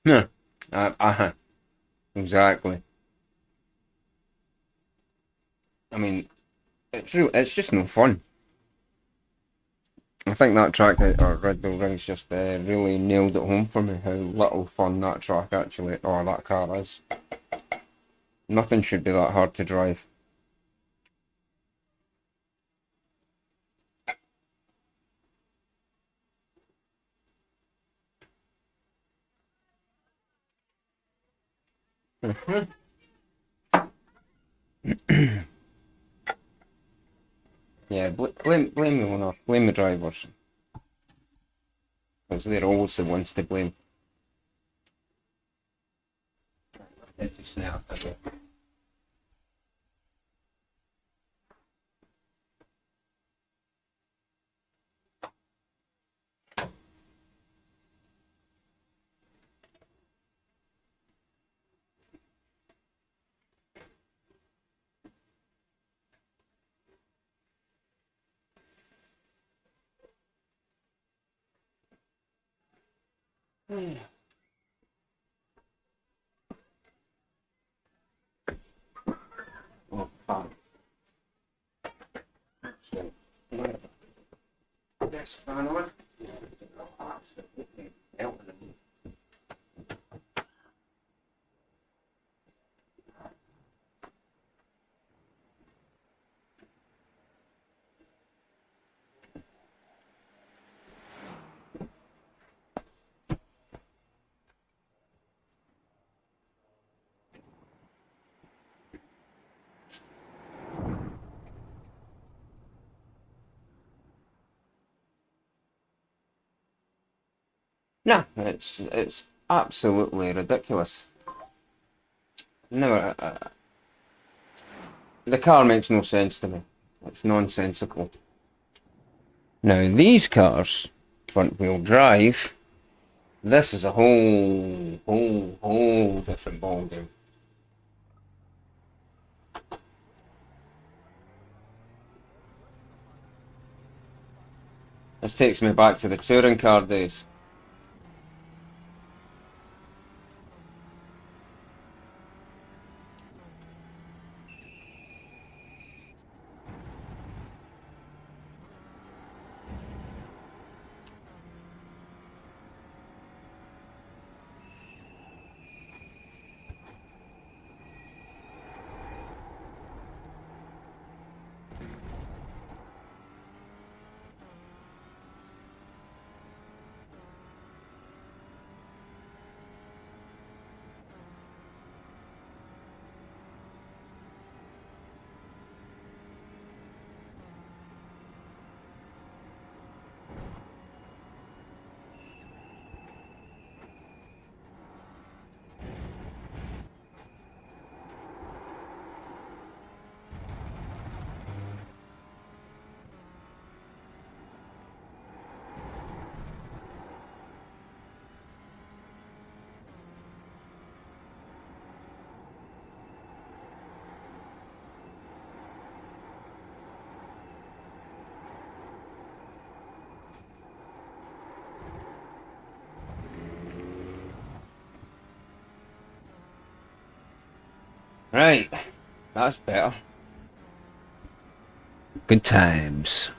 Yeah. Exactly. I mean, it's just no fun. I think that track at Red Bull Ring's just really nailed it home for me how little fun that track actually, or that car is. Nothing should be that hard to drive. Yeah, blame the owners, blame the drivers. Because they're always the ones to blame. It's a snap again. Oh, fuck. So, this fan on. Absolutely melting. No, it's absolutely ridiculous. Never. The car makes no sense to me. It's nonsensical. Now these cars, front wheel drive, this is a whole different ballgame. This takes me back to the touring car days. Right, that's better. Good times.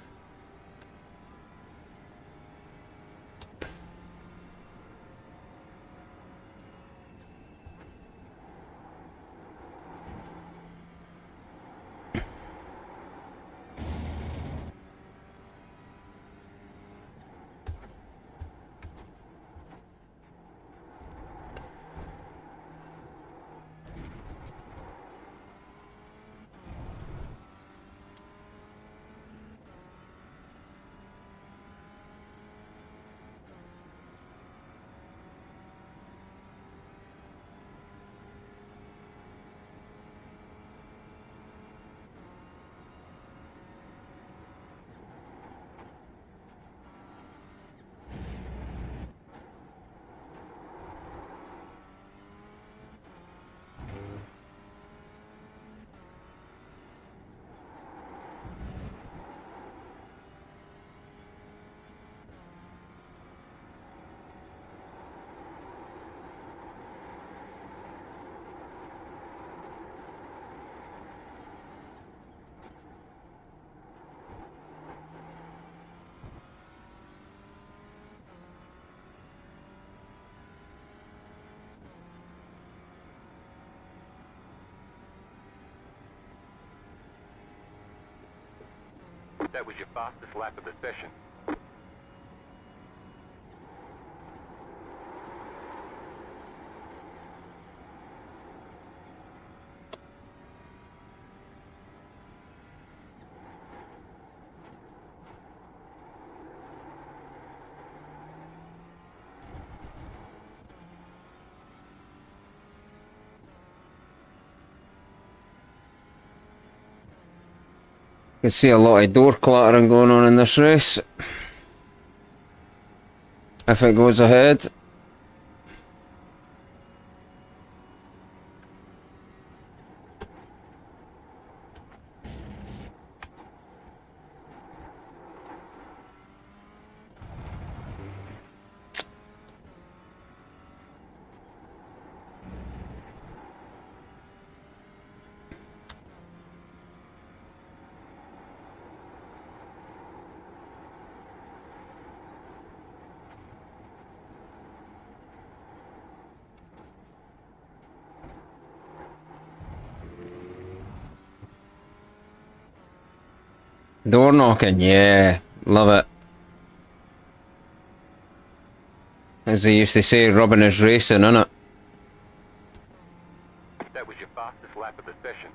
That was your fastest lap of the session. You can see a lot of door clattering going on in this race. If it goes ahead. Door knocking, yeah, love it. As they used to say, rubbing is racing, innit? That was your fastest lap of the session.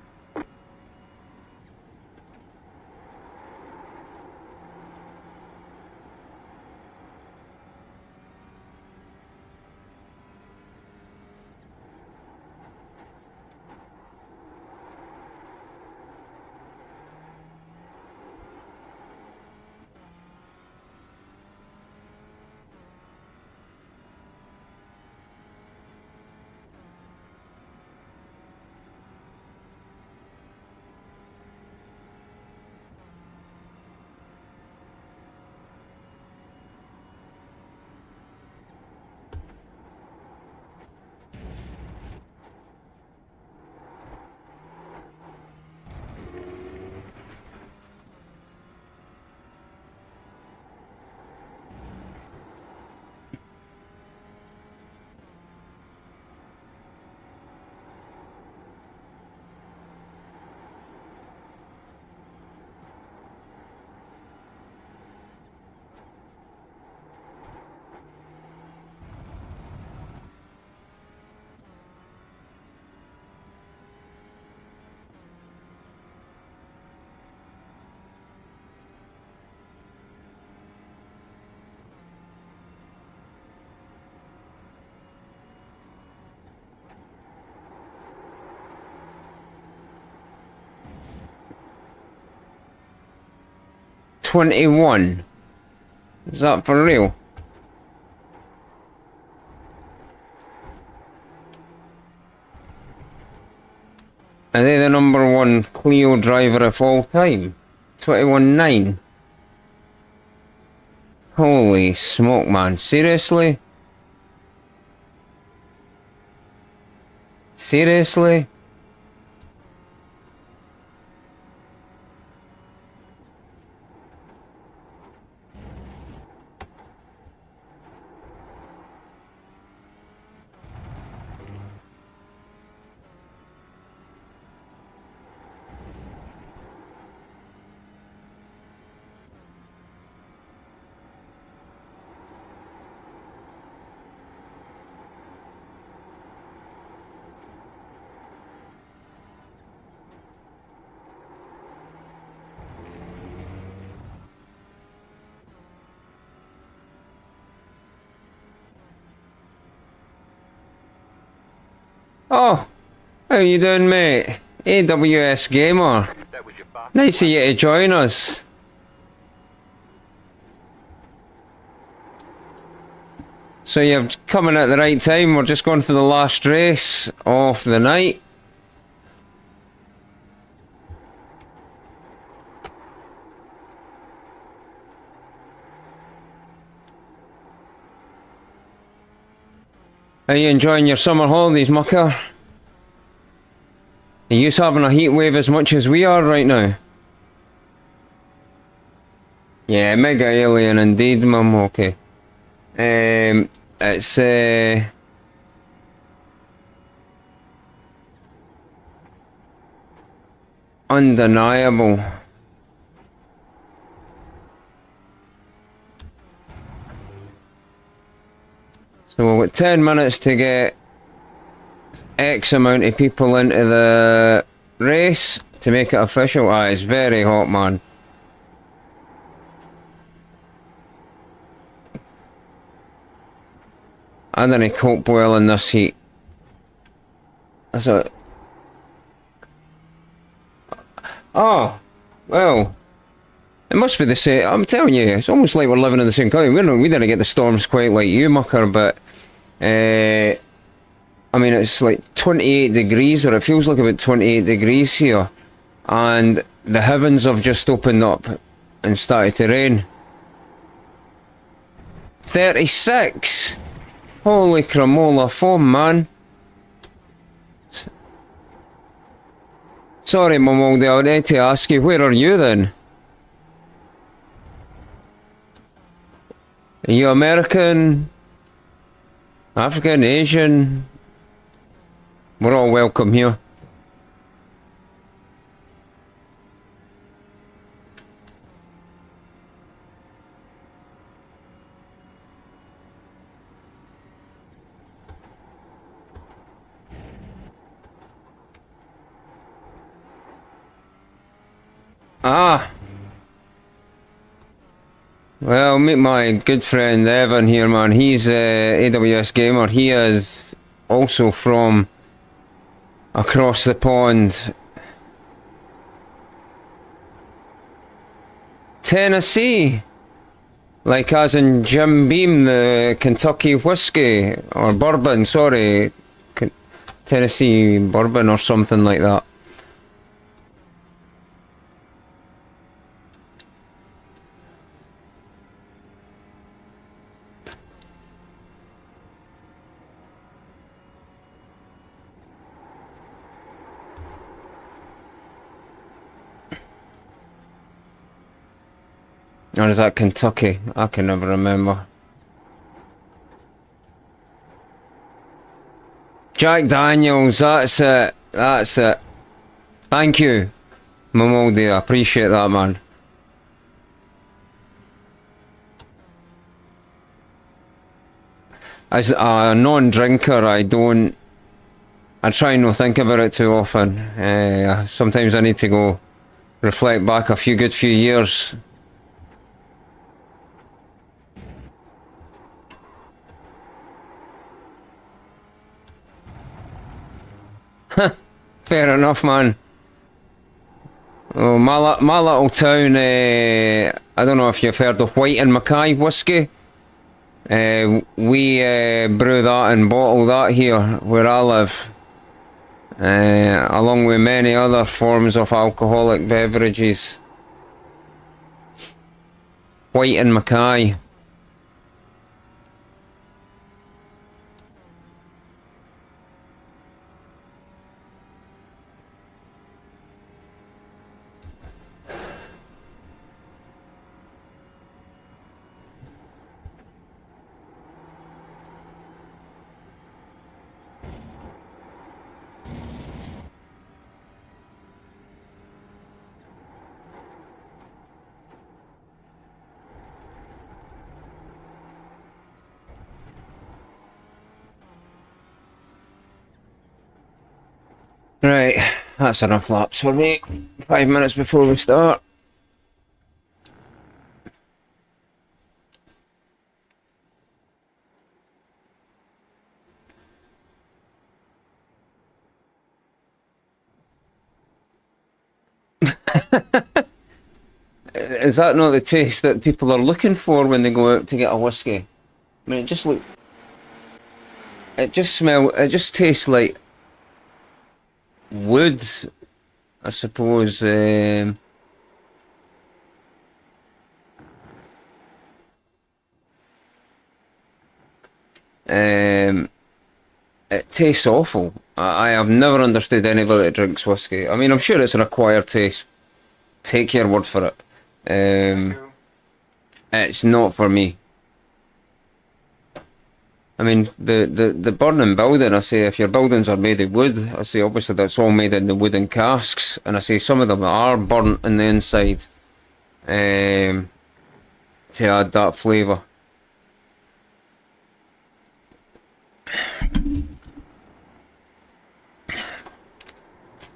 21. Is that for real? Are they the #1 Clio driver of all time? 21.9. Holy smoke, man. Seriously? Seriously? Oh, how you doing, mate? AWS Gamer. That was your fast. Nice of you to join us. So you're coming at the right time. We're just going for the last race of the night. Are you enjoying your summer holidays, mucker? Are you having a heat wave as much as we are right now? Yeah, mega alien indeed, mum. Okay. It's undeniable. So we've got 10 minutes to get X amount of people into the race to make it official. Ah, it's very hot, man. I didn't cope well in this heat. So, oh, well, it must be the same. I'm telling you, it's almost like we're living in the same country. We didn't get the storms quite like you, mucker, but I mean, it's like 28 degrees, or it feels like about 28 degrees here, and the heavens have just opened up and started to rain. 36. Holy cramola foam, man. Sorry, Mamoldi, I need to ask you, where are you then? Are you American? African? Asian? We're all welcome here. Ah. Well, meet my good friend Evan here, man. He's AWS Gamer. He is also from across the pond. Tennessee. Like as in Jim Beam, the Kentucky whiskey, or bourbon, sorry. Tennessee bourbon or something like that. Or is that Kentucky? I can never remember. Jack Daniels, that's it. That's it. Thank you, Mamoldi. I appreciate that, man. As a non-drinker, I try not to think about it too often. Sometimes I need to go reflect back a good few years. Fair enough, man. Oh, my little town, I don't know if you've heard of White and Mackay whiskey. We brew that and bottle that here where I live, along with many other forms of alcoholic beverages. White and Mackay. Right, that's enough laps for me. 5 minutes before we start. Is that not the taste that people are looking for when they go out to get a whiskey? I mean, it just tastes like wood, I suppose. It tastes awful. I have never understood anybody that drinks whiskey. I mean, I'm sure it's an acquired taste. Take your word for it. It's not for me. I mean, the burning building, I say, if your buildings are made of wood, I say, obviously that's all made in the wooden casks, and I say some of them are burnt on the inside, to add that flavour.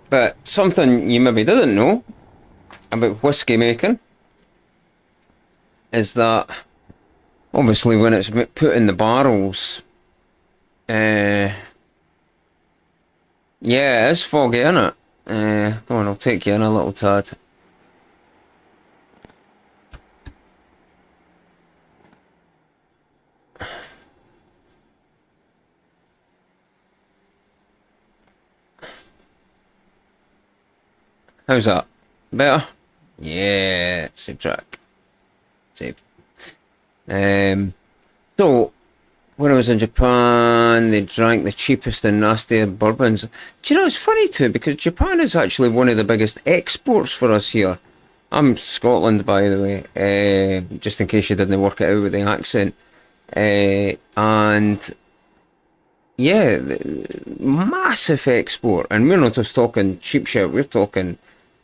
But something you maybe didn't know about whiskey making is that obviously when it's put in the barrels, yeah, it is foggy, isn't it? Go on, I'll take you in a little tad. How's that? Better? Yeah, safe track. Safe. So, when I was in Japan, they drank the cheapest and nastiest bourbons. Do you know, it's funny too, because Japan is actually one of the biggest exports for us here. I'm Scotland, by the way, just in case you didn't work it out with the accent. And yeah, massive export. And we're not just talking cheap shit, we're talking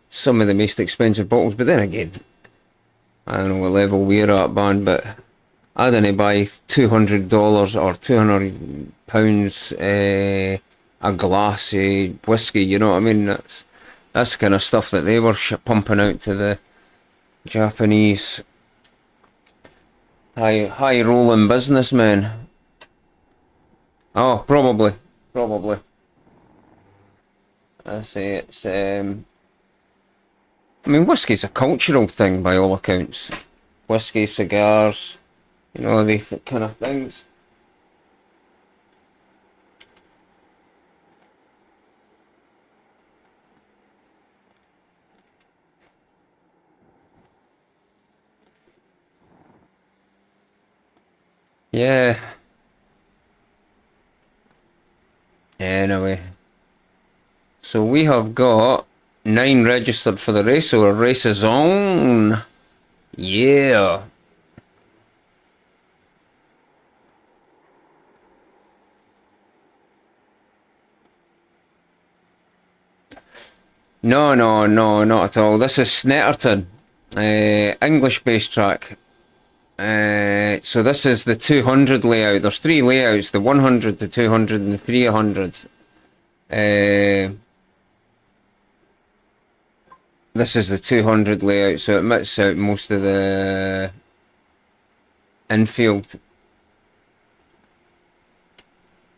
some of the most expensive bottles. But then again, I don't know what level we're at, man, but I didn't buy $200 or £200 a glass of whiskey, you know what I mean? That's the kind of stuff that they were pumping out to the Japanese high rolling businessmen. Oh, probably. I say it's I mean, whiskey's a cultural thing by all accounts. Whiskey, cigars, you know, these kind of things. Yeah. Anyway. So we have got 9 registered for the race, so our race is on. Yeah. No, not at all. This is Snetterton, English-based track. So this is the 200 layout. There's 3 layouts: the 100, the 200, and the 300. This is the 200 layout, so it mits out most of the infield.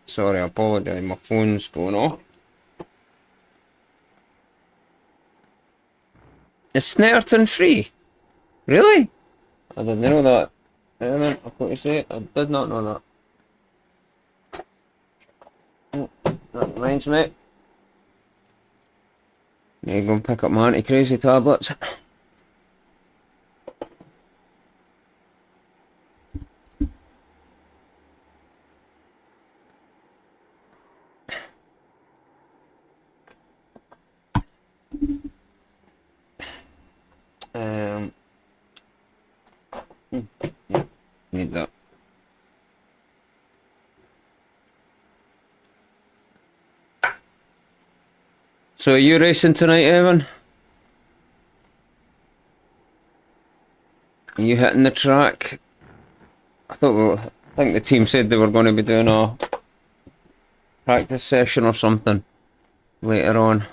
Sorry, I apologise, my phone's going off. Is Snetterton free? Really? I didn't know that. I've got to say, I did not know that. Oh, that reminds me. Need to go and pick up my anti-crazy tablets. Need that. So are you racing tonight, Evan? Are you hitting the track? I think the team said they were going to be doing a practice session or something later on.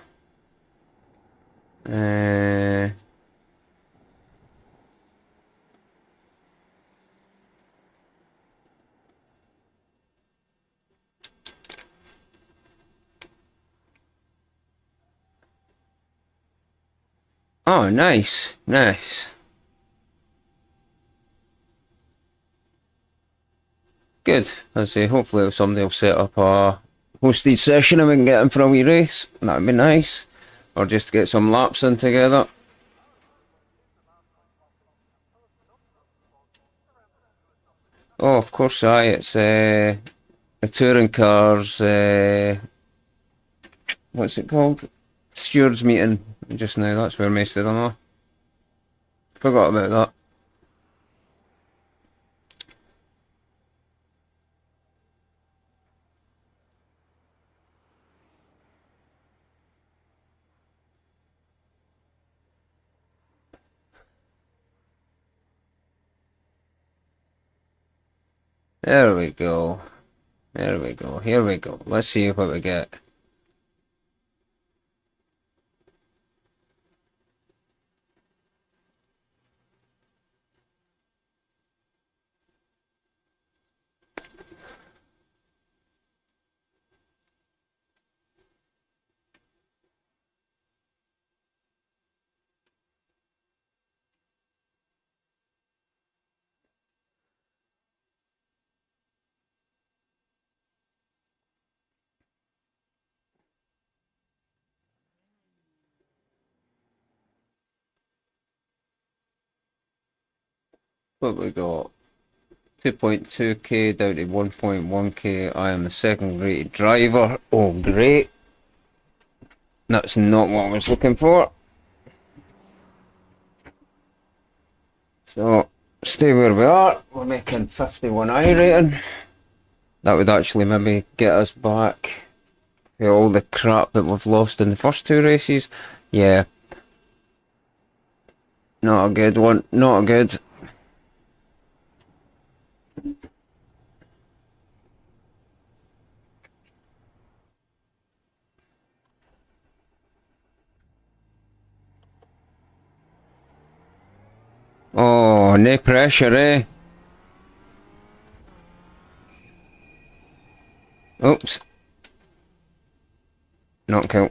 Oh, nice, nice. Good. I say, hopefully somebody will set up a hosted session and we can get in for a wee race. That'd be nice. Or just get some laps in together. Oh, of course, aye. It's the touring cars. What's it called? Stewards meeting just now. That's where most of them are. Forgot about that. There we go. There we go. Here we go. Let's see what we get. What we got? 2.2k down to 1.1k. I am the second rated driver. Oh, great. That's not what I was looking for. So, stay where we are. We're making 51 iRating. That would actually maybe get us back to all the crap that we've lost in the first two races. Yeah. Not a good one. Not a good. Oh, no pressure, eh? Oops. Not cool.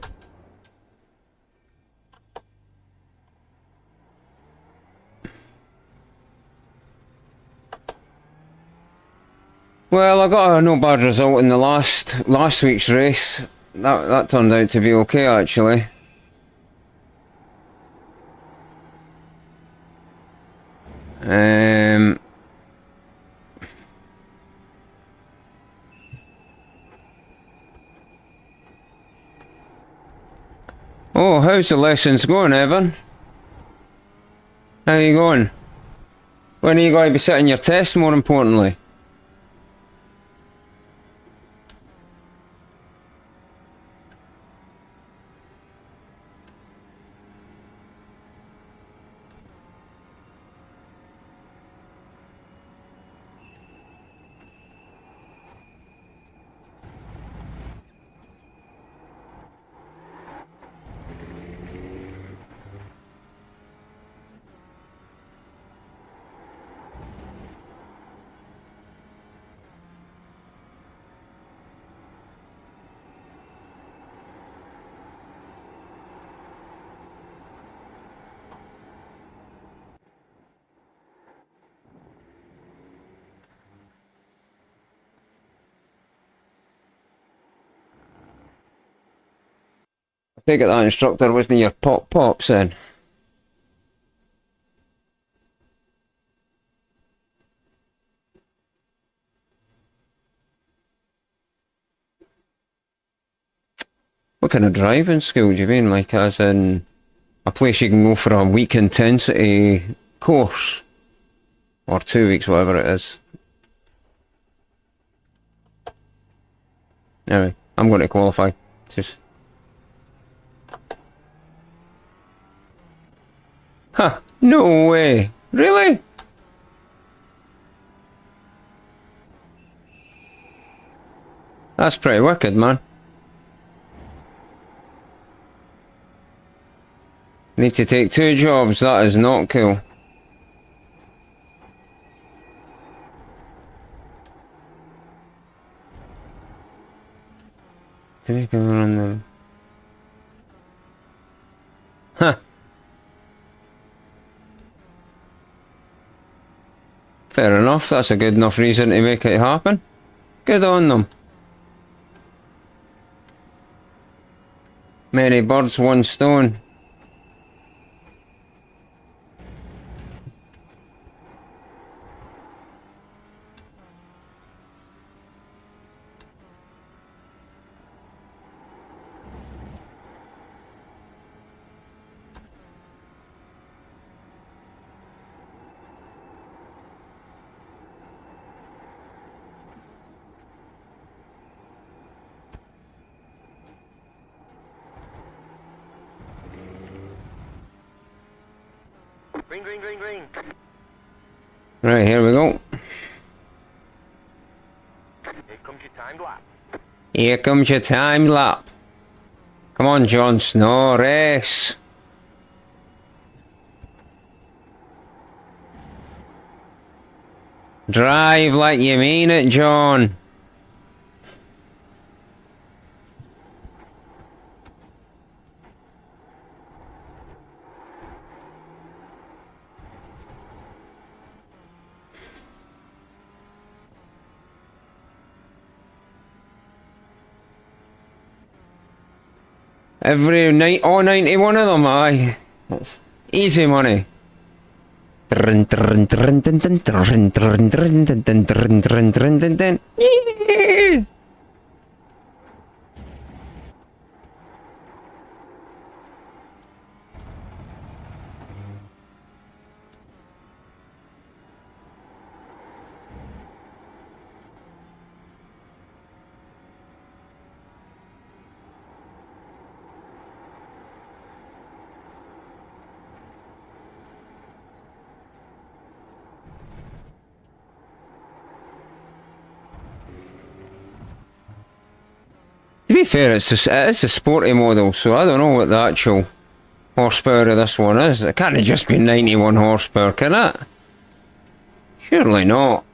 Well, I got a no bad result in the last week's race. That turned out to be okay, actually. Oh, how's the lessons going, Evan? How you going? When are you going to be sitting your test, more importantly? take it that instructor wasn't your pops then. What kind of driving school do you mean? Like as in a place you can go for a week intensity course? Or 2 weeks, whatever it is. Anyway, I'm going to qualify. Just... Huh, no way. Really? That's pretty wicked, man. Need to take 2 jobs, that is not cool. Take on them. Huh. Fair enough, that's a good enough reason to make it happen. Good on them. Many birds, one stone. Green, green, green, green. Right, here we go. Here comes your timed lap. Here comes your time lap. Come on, Jon Snow, race. Drive like you mean it, John. Every night, all 91 of them, aye. That's easy money. Yeah. To be fair, it is a sporty model, so I don't know what the actual horsepower of this one is. It can't just be 91 horsepower, can it? Surely not.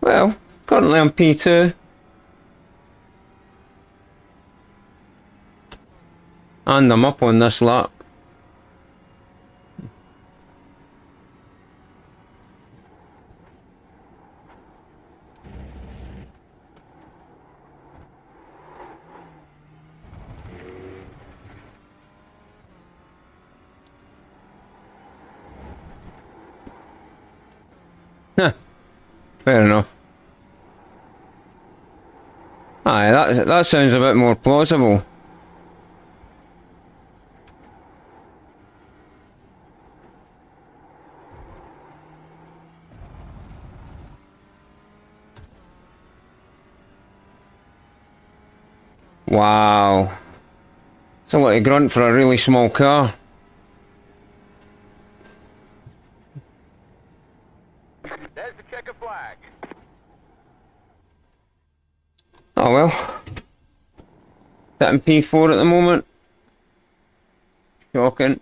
Well, currently I'm P2. And I'm up on this lap. Huh. Fair enough. Aye, that sounds a bit more plausible. Wow. It's a lot of grunt for a really small car. There's the checker flag. Oh well. Sitting P4 at the moment. Shocking.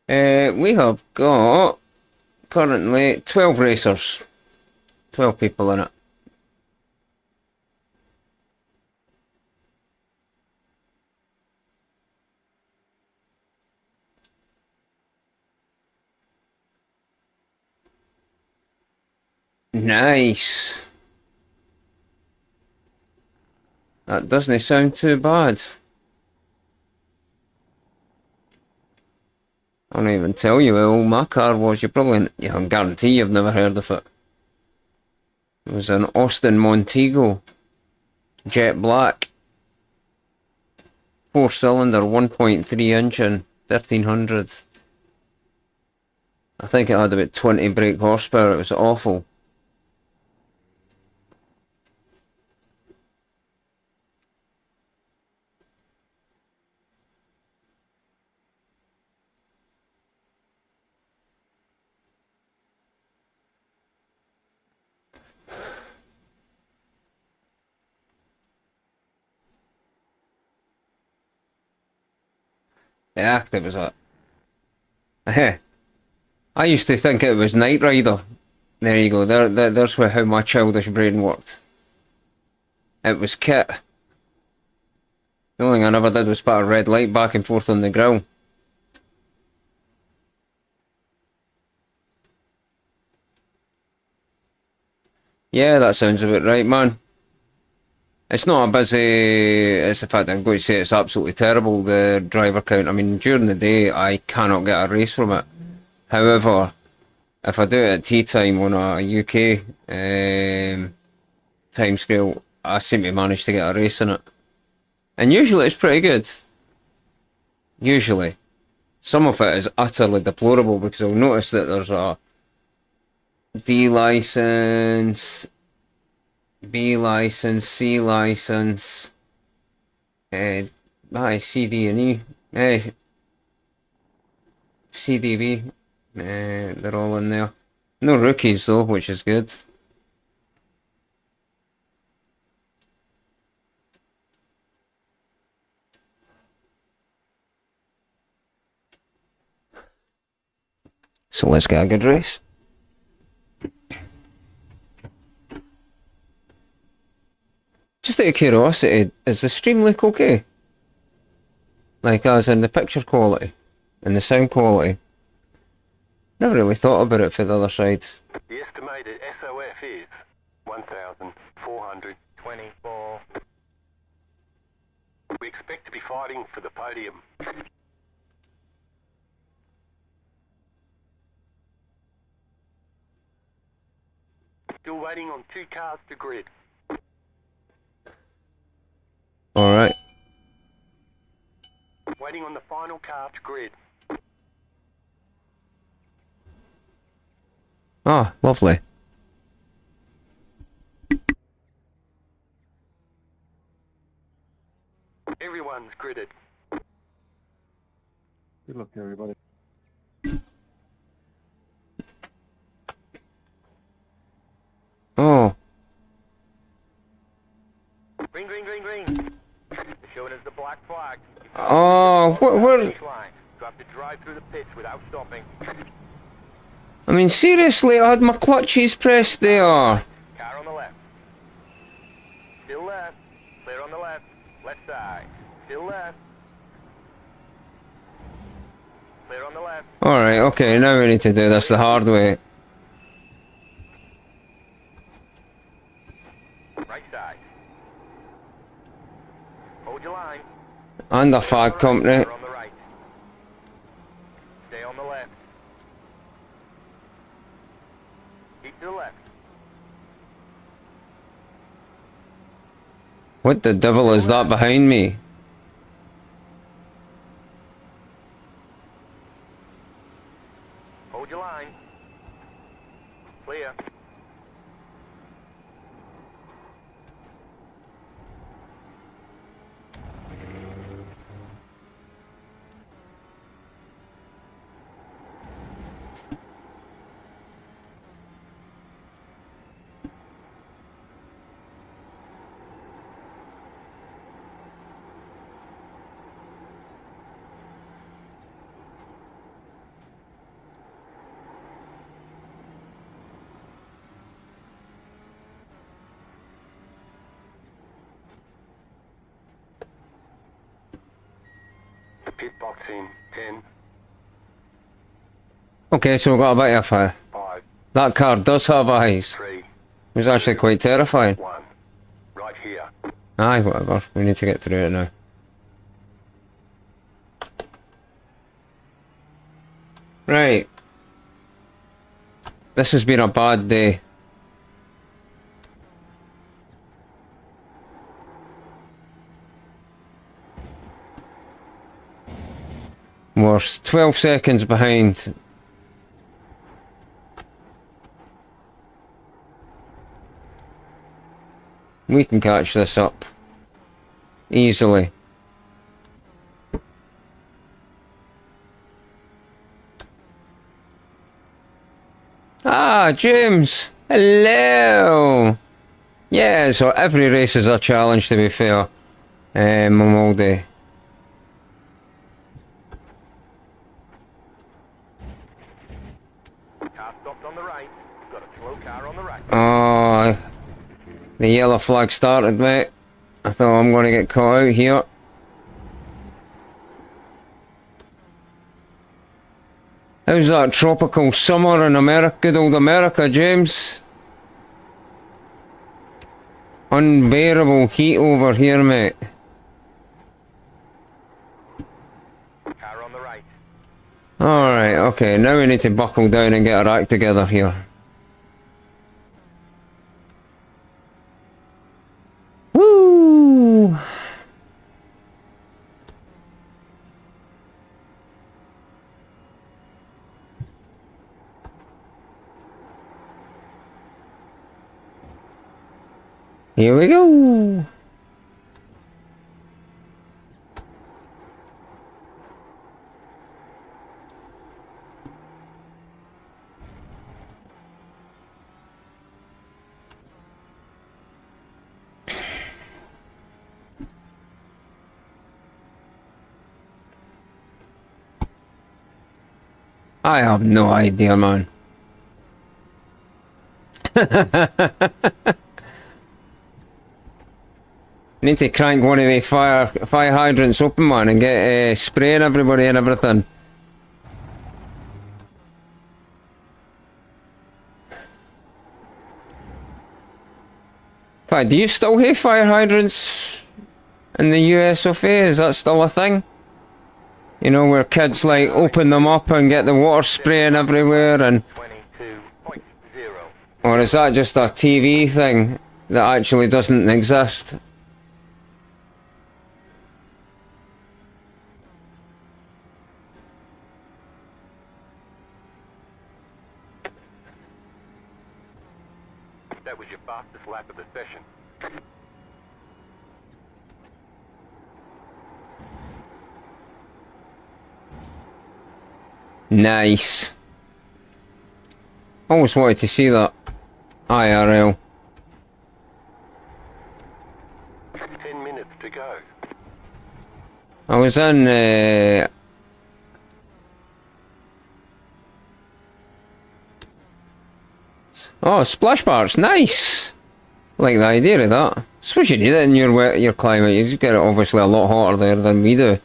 We have got currently 12 racers, 12 people in it. Nice. That doesn't sound too bad. I don't even tell you how old my car was. You probably, I can guarantee you've never heard of it. It was an Austin Montego, jet black, 4-cylinder, 1.3 engine, 1300. I think it had about 20 brake horsepower. It was awful. Yeah, it was a... I used to think it was Knight Rider. There you go. There's how my childish brain worked. It was Kit. The only thing I never did was put a red light back and forth on the grill. Yeah, that sounds about right, man. It's not a busy... It's the fact that I'm going to say it's absolutely terrible, the driver count. I mean, during the day, I cannot get a race from it. However, if I do it at tea time on a UK timescale, I seem to manage to get a race in it. And usually it's pretty good. Usually. Some of it is utterly deplorable because I'll notice that there's a D license, B license, C license, C, D and E, C, D, B, they're all in there. No rookies though, which is good. So let's get a good race. Just out of curiosity, is the stream look okay? Like as in the picture quality and the sound quality? Never really thought about it for the other side. The estimated SOF is 1,424. We expect to be fighting for the podium. Still waiting on 2 cars to grid. Alright. Waiting on the final car to grid. Ah, lovely. Everyone's gridded. Good luck, everybody. Oh. Green, green, green, green. They're showing us the black flag. Oh, where? Finish line. You have to drive through the pits without stopping. I mean, seriously, I had my clutches pressed there. Car on the left. Still left. Clear on the left. Left side. Still left. Clear on the left. Alright, okay, now we need to do this the hard way. Right side. Hold your line. And a fag company. Clear on the right. Stay on the left. Keep to the left. What the devil is that behind me? Hold your line. Clear. pit box in 10, Okay, so we've got a bit of a... 5, That car does have eyes. 3, It was actually quite terrifying. 1. Right here. Aye, whatever. We need to get through it now. Right. This has been a bad day. We're 12 seconds behind. We can catch this up easily. Ah, James! Hello! Yeah, so every race is a challenge, to be fair. All day. Car stopped on the right. You've got a slow car on the right. Oh, the yellow flag started, mate. I thought I'm going to get caught out here. How's that tropical summer in America, good old America, James? Unbearable heat over here, mate. Car on the right. Alright, okay, now we need to buckle down and get our act together here. Woo! Here we go! I have no idea, man. Need to crank one of the fire hydrants open, man, and get spraying everybody and everything. In fact, do you still have fire hydrants in the US of A? Is that still a thing? You know, where kids like open them up and get the water spraying everywhere, and 22.0. or is that just a TV thing that actually doesn't exist? That was your fastest lap of the session. Nice. Always wanted to see that IRL. 10 minutes to go. I was in oh, splash parts, nice. Like the idea of that. I suppose you need it in your climate. You just get it obviously a lot hotter there than we do.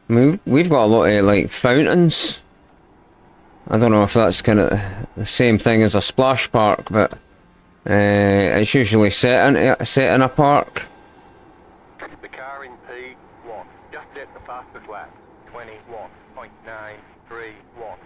We've got a lot of like fountains. I don't know if that's kind of the same thing as a splash park, but it's usually set in a park. The car in P1 just set the fastest lap. 21.931.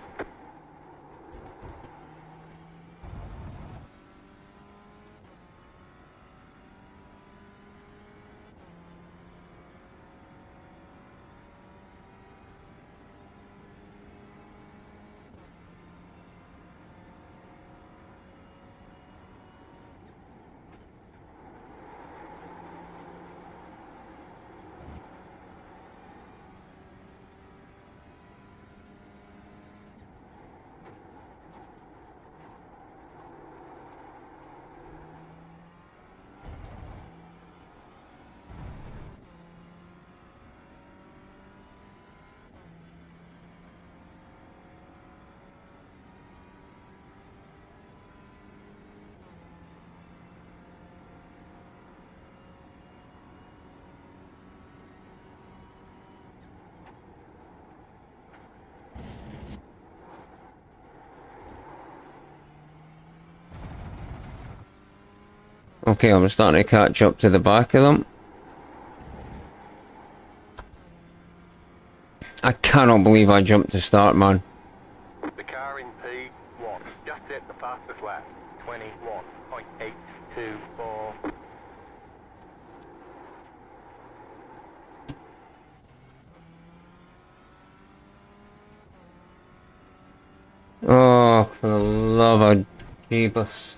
Okay, I'm starting to catch up to the back of them. I cannot believe I jumped to start, man. The car in P1 just set the fastest lap. 21.824. Oh, for the love of Jeebus.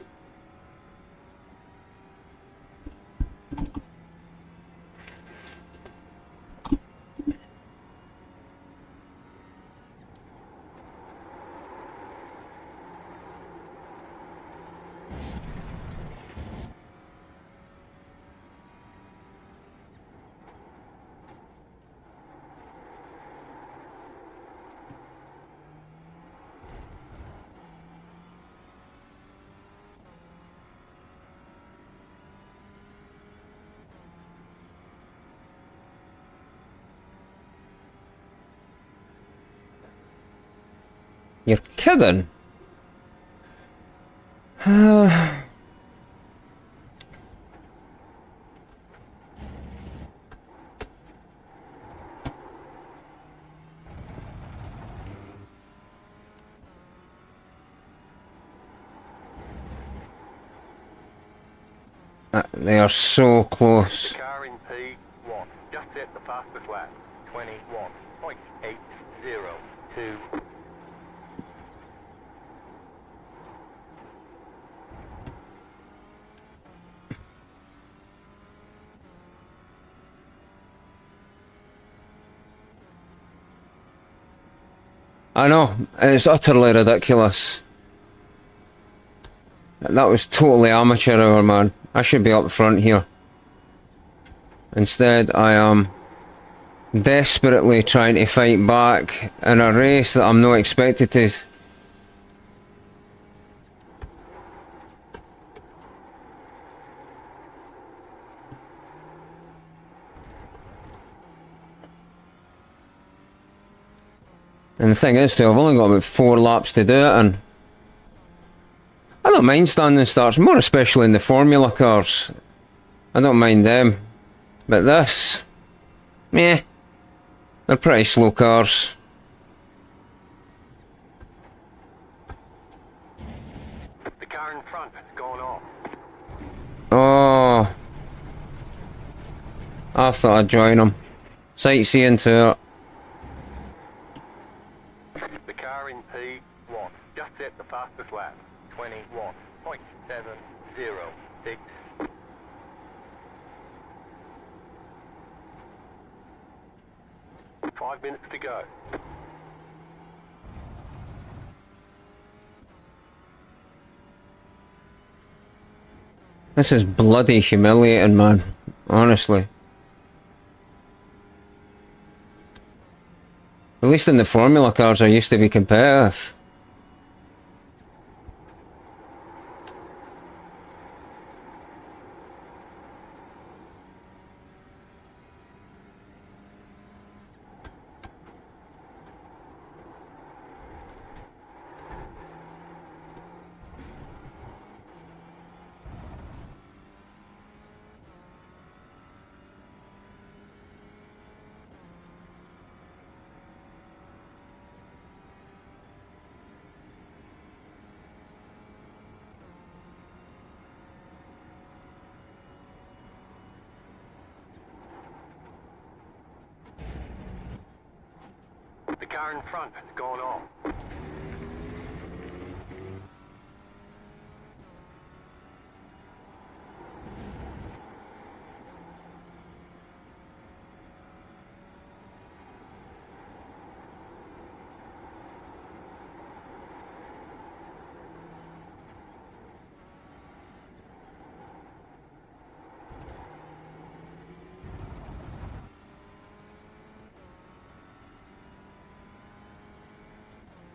You're kidding? They are so close. The car in P1 just set the fastest lap. 21.802. I know, it's utterly ridiculous. That was totally amateur hour, man. I should be up front here. Instead, I am desperately trying to fight back in a race that I'm not expected to. And the thing is, too, I've only got about 4 laps to do it, and I don't mind standing starts, more especially in the Formula cars. I don't mind them. But this, meh, they're pretty slow cars. The car in front has gone off. Oh, I thought I'd join them. Sightseeing to it. The car in P1 just set the fastest lap. 21.706. Five minutes to go. This is bloody humiliating, man. Honestly. At least in the Formula cars I used to be competitive. The car in front has gone off.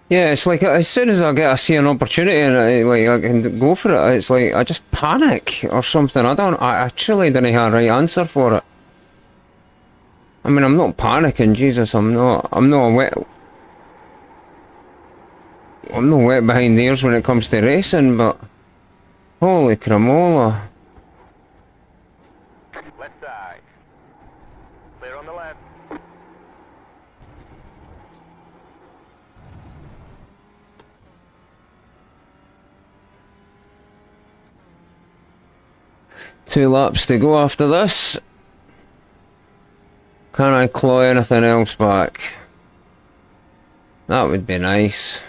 Yeah, it's like as soon as I see an opportunity and I can go for it, it's like I just panic or something. I actually didn't have a right answer for it. I mean, I'm not panicking, Jesus, I'm not wet behind the ears when it comes to racing, but holy cramola. 2 laps to go after this. Can I claw anything else back? That would be nice.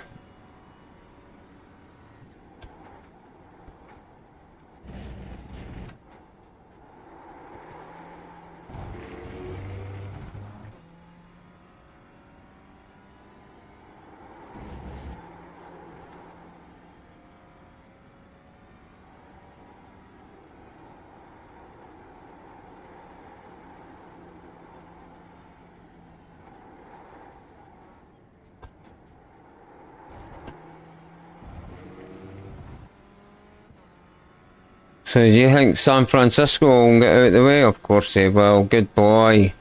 So do you think San Francisco will get out of the way? Of course they will. Good boy.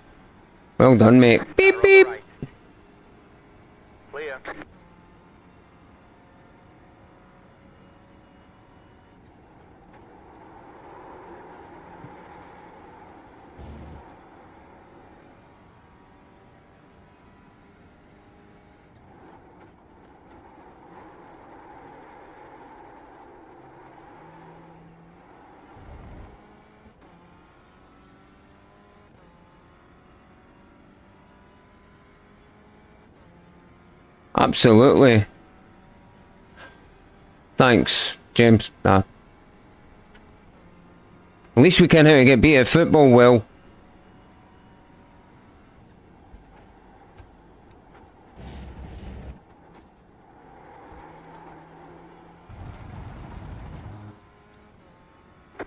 Well done, mate. Beep beep. Right. Clear. Absolutely. Thanks, James. At least we can how to get beat at football well.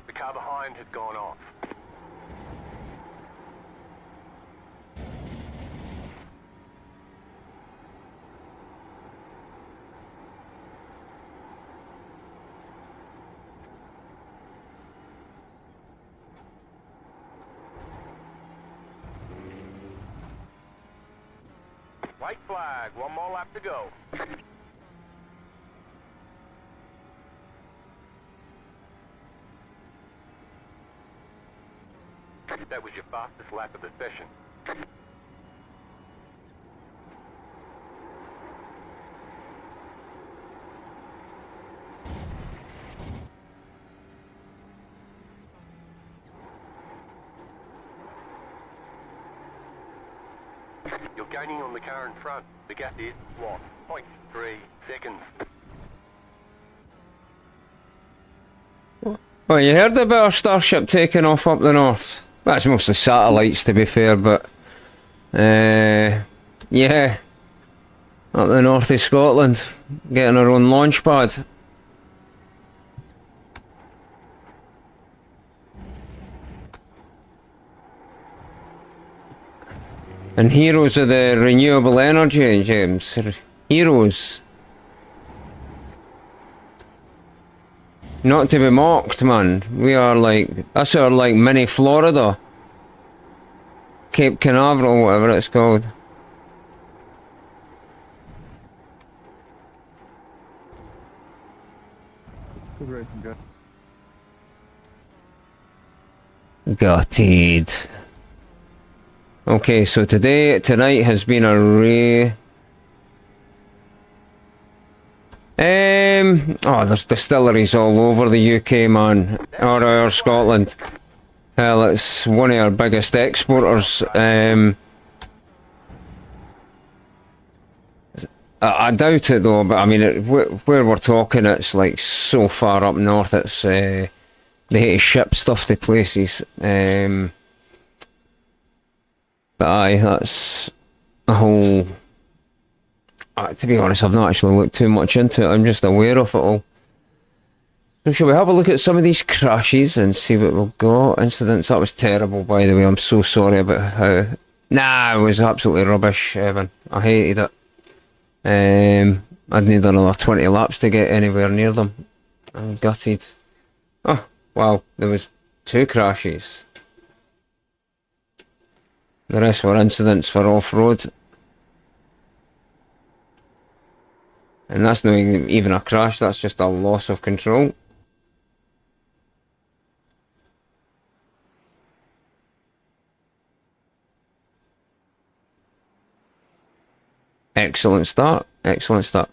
The car behind has gone off. White flag, 1 more lap to go. That was your fastest lap of the session. You're gaining on the car in front. The gap is, what, 0.3 seconds. Well, you heard about our Starship taking off up the north. That's mostly satellites, to be fair, but yeah, up the north of Scotland, getting our own launch pad. And heroes of the renewable energy, James. Heroes. Not to be mocked, man. We are like, that's our like mini Florida. Cape Canaveral, whatever it's called. Good racing, guys. Gutted. Okay, so tonight has been a there's distilleries all over the UK, man, or Scotland. Hell, it's one of our biggest exporters. I doubt it though, but I mean, where we're talking, it's like so far up north. It's they hate to ship stuff to places. But aye, that's a whole. To be honest, I've not actually looked too much into it. I'm just aware of it all. So shall we have a look at some of these crashes and see what we've got? Incidents, that was terrible, by the way. I'm so sorry about how... Nah, it was absolutely rubbish, Evan. I hated it. I'd need another 20 laps to get anywhere near them. I'm gutted. Oh, wow, there was 2 crashes. The rest were incidents for off-road. And that's not even a crash, that's just a loss of control. Excellent start, excellent start.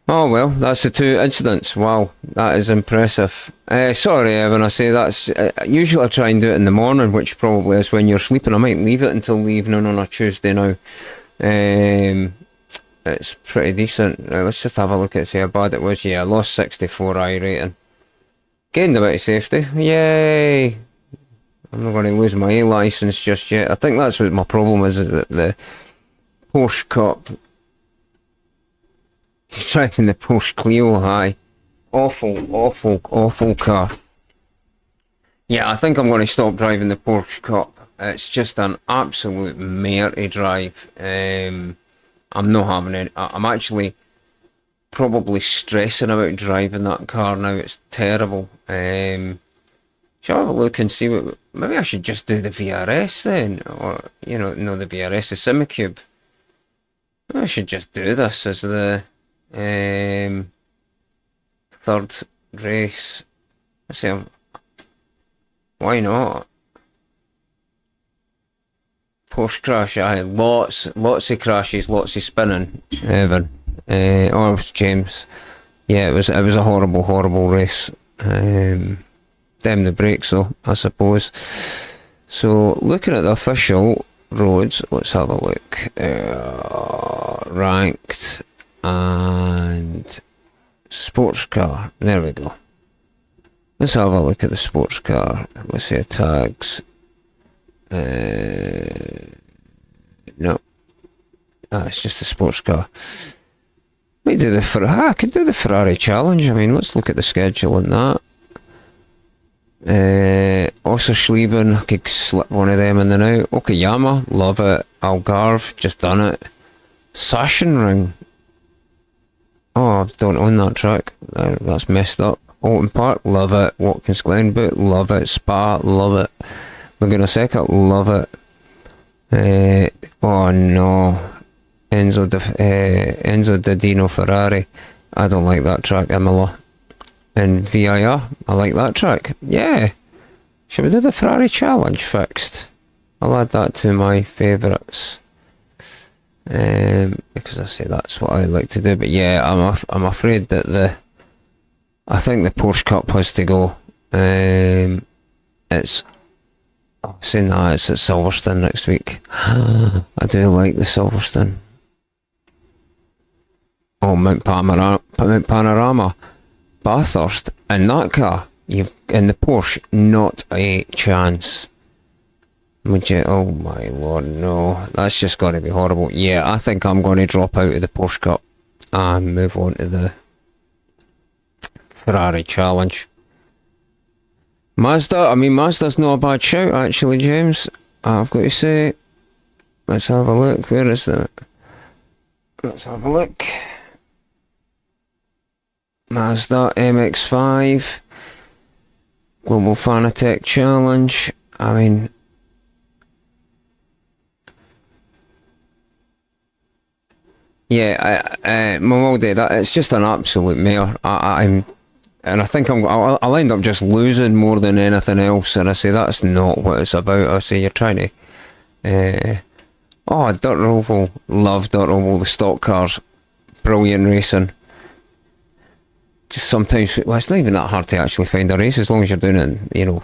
Oh well, that's the two incidents. Wow, that is impressive. Sorry, when I say that's usually I try and do it in the morning, which probably is when you're sleeping. I might leave it until the evening on a Tuesday now. It's pretty decent. Let's just have a look at see how bad it was. Yeah, I lost 64 iRating. Gained a bit of safety. Yay! I'm not going to lose my A license just yet. I think that's what my problem is that the Porsche Cup. Driving the Porsche Clio high. Awful car. Yeah, I think I'm going to stop driving the Porsche Cup. It's just an absolute mare to drive. I'm not having it. I'm actually probably stressing about driving that car now. It's terrible. Shall I have a look and see what... Maybe I should just do the VRS then. Or, you know, no, the VRS, the Simicube. I should just do this as the third race. Let's see. Why not? Porsche crash, I had lots of crashes, lots of spinning, Evan. It was James. Yeah, it was a horrible race. Damn the brakes though, I suppose. So looking at the official roads, let's have a look. Ranked and sports car. There we go. Let's have a look at the sports car. Let's see tags. No. It's just a sports car. Might do I could do the Ferrari Challenge. I mean, let's look at the schedule and that. Also Schlieben, I could slip one of them in and out. Okayama, love it. Algarve, just done it. Sachsenring. Oh, I don't own that track. That's messed up. Alton Park, love it. Watkins Glen Boot, love it. Spa, love it. Laguna Seca, love it. Oh no. Enzo Dino Ferrari. I don't like that track, Imola. And VIR, I like that track. Yeah. Should we do the Ferrari Challenge fixed? I'll add that to my favourites. Because I say that's what I like to do. But yeah, I'm afraid that I think the Porsche Cup has to go. It's saying that it's at Silverstone next week. I do like the Silverstone. Oh, Mount Panorama. Bathurst. In that car, in the Porsche, not a chance. Would you? Oh my lord, no. That's just got to be horrible. Yeah, I think I'm going to drop out of the Porsche Cup and move on to the Ferrari Challenge. Mazda's not a bad shout actually, James. I've got to say. Let's have a look. Where is that? Let's have a look. Mazda MX-5. Global Fanatec Challenge. I mean... Yeah, Momode, that it's just an absolute mare. And I think I'll end up just losing more than anything else. And I say that's not what it's about. I say you're trying to. Dirt Oval, love Dirt Oval. The stock cars, brilliant racing. Just sometimes, well, it's not even that hard to actually find a race as long as you're doing it. You know,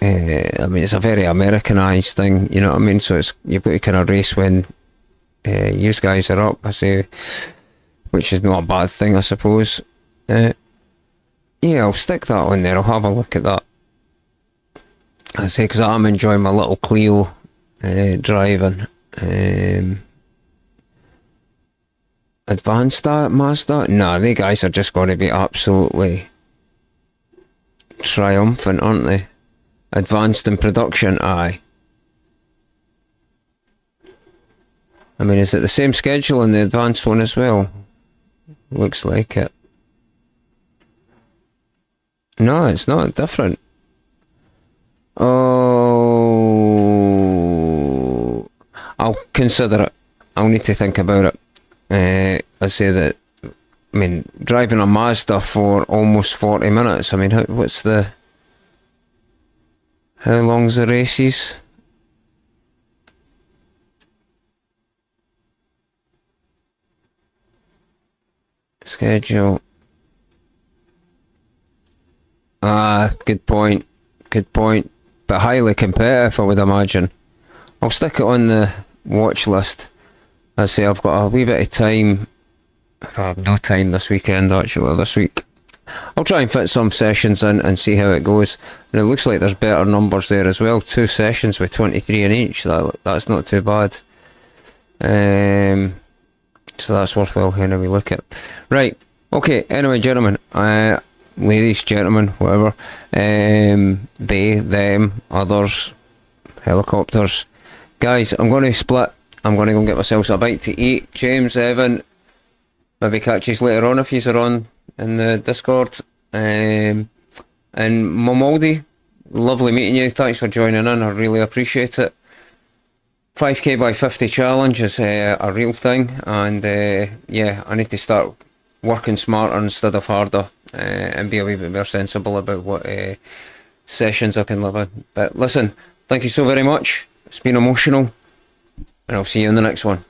I mean, it's a very Americanized thing. You know what I mean? So you've got to kind of race when. You guys are up, I say, which is not a bad thing, I suppose. Yeah, I'll stick that on there. I'll have a look at that. I say, because I'm enjoying my little Clio driving. Advanced Mazda? Nah, they guys are just going to be absolutely triumphant, aren't they? Advanced in production, aye. I mean, is it the same schedule in the advanced one as well? Looks like it. No, it's not different. Oh, I'll consider it. I'll need to think about it. I say that. I mean, driving a Mazda for almost 40 minutes. I mean, how long's the races? Schedule. Ah, good point. Good point. But highly competitive, I would imagine. I'll stick it on the watch list. I say I've got a wee bit of time. I have no time this weekend, actually, this week. I'll try and fit some sessions in and see how it goes. And it looks like there's better numbers there as well. 2 sessions with 23 in each. That's not too bad. So that's worthwhile having a wee look at. Right. Okay. Anyway, gentlemen. Ladies, gentlemen, whatever. They, them, others, helicopters. Guys, I'm going to split. I'm going to go and get myself a bite to eat. James, Evan, maybe catch you later on if you're on in the Discord. And Momoldi, lovely meeting you. Thanks for joining in. I really appreciate it. 5k by 50 challenge is a real thing, and yeah, I need to start working smarter instead of harder, and be a wee bit more sensible about what sessions I can live in. But listen, thank you so very much. It's been emotional, and I'll see you in the next one.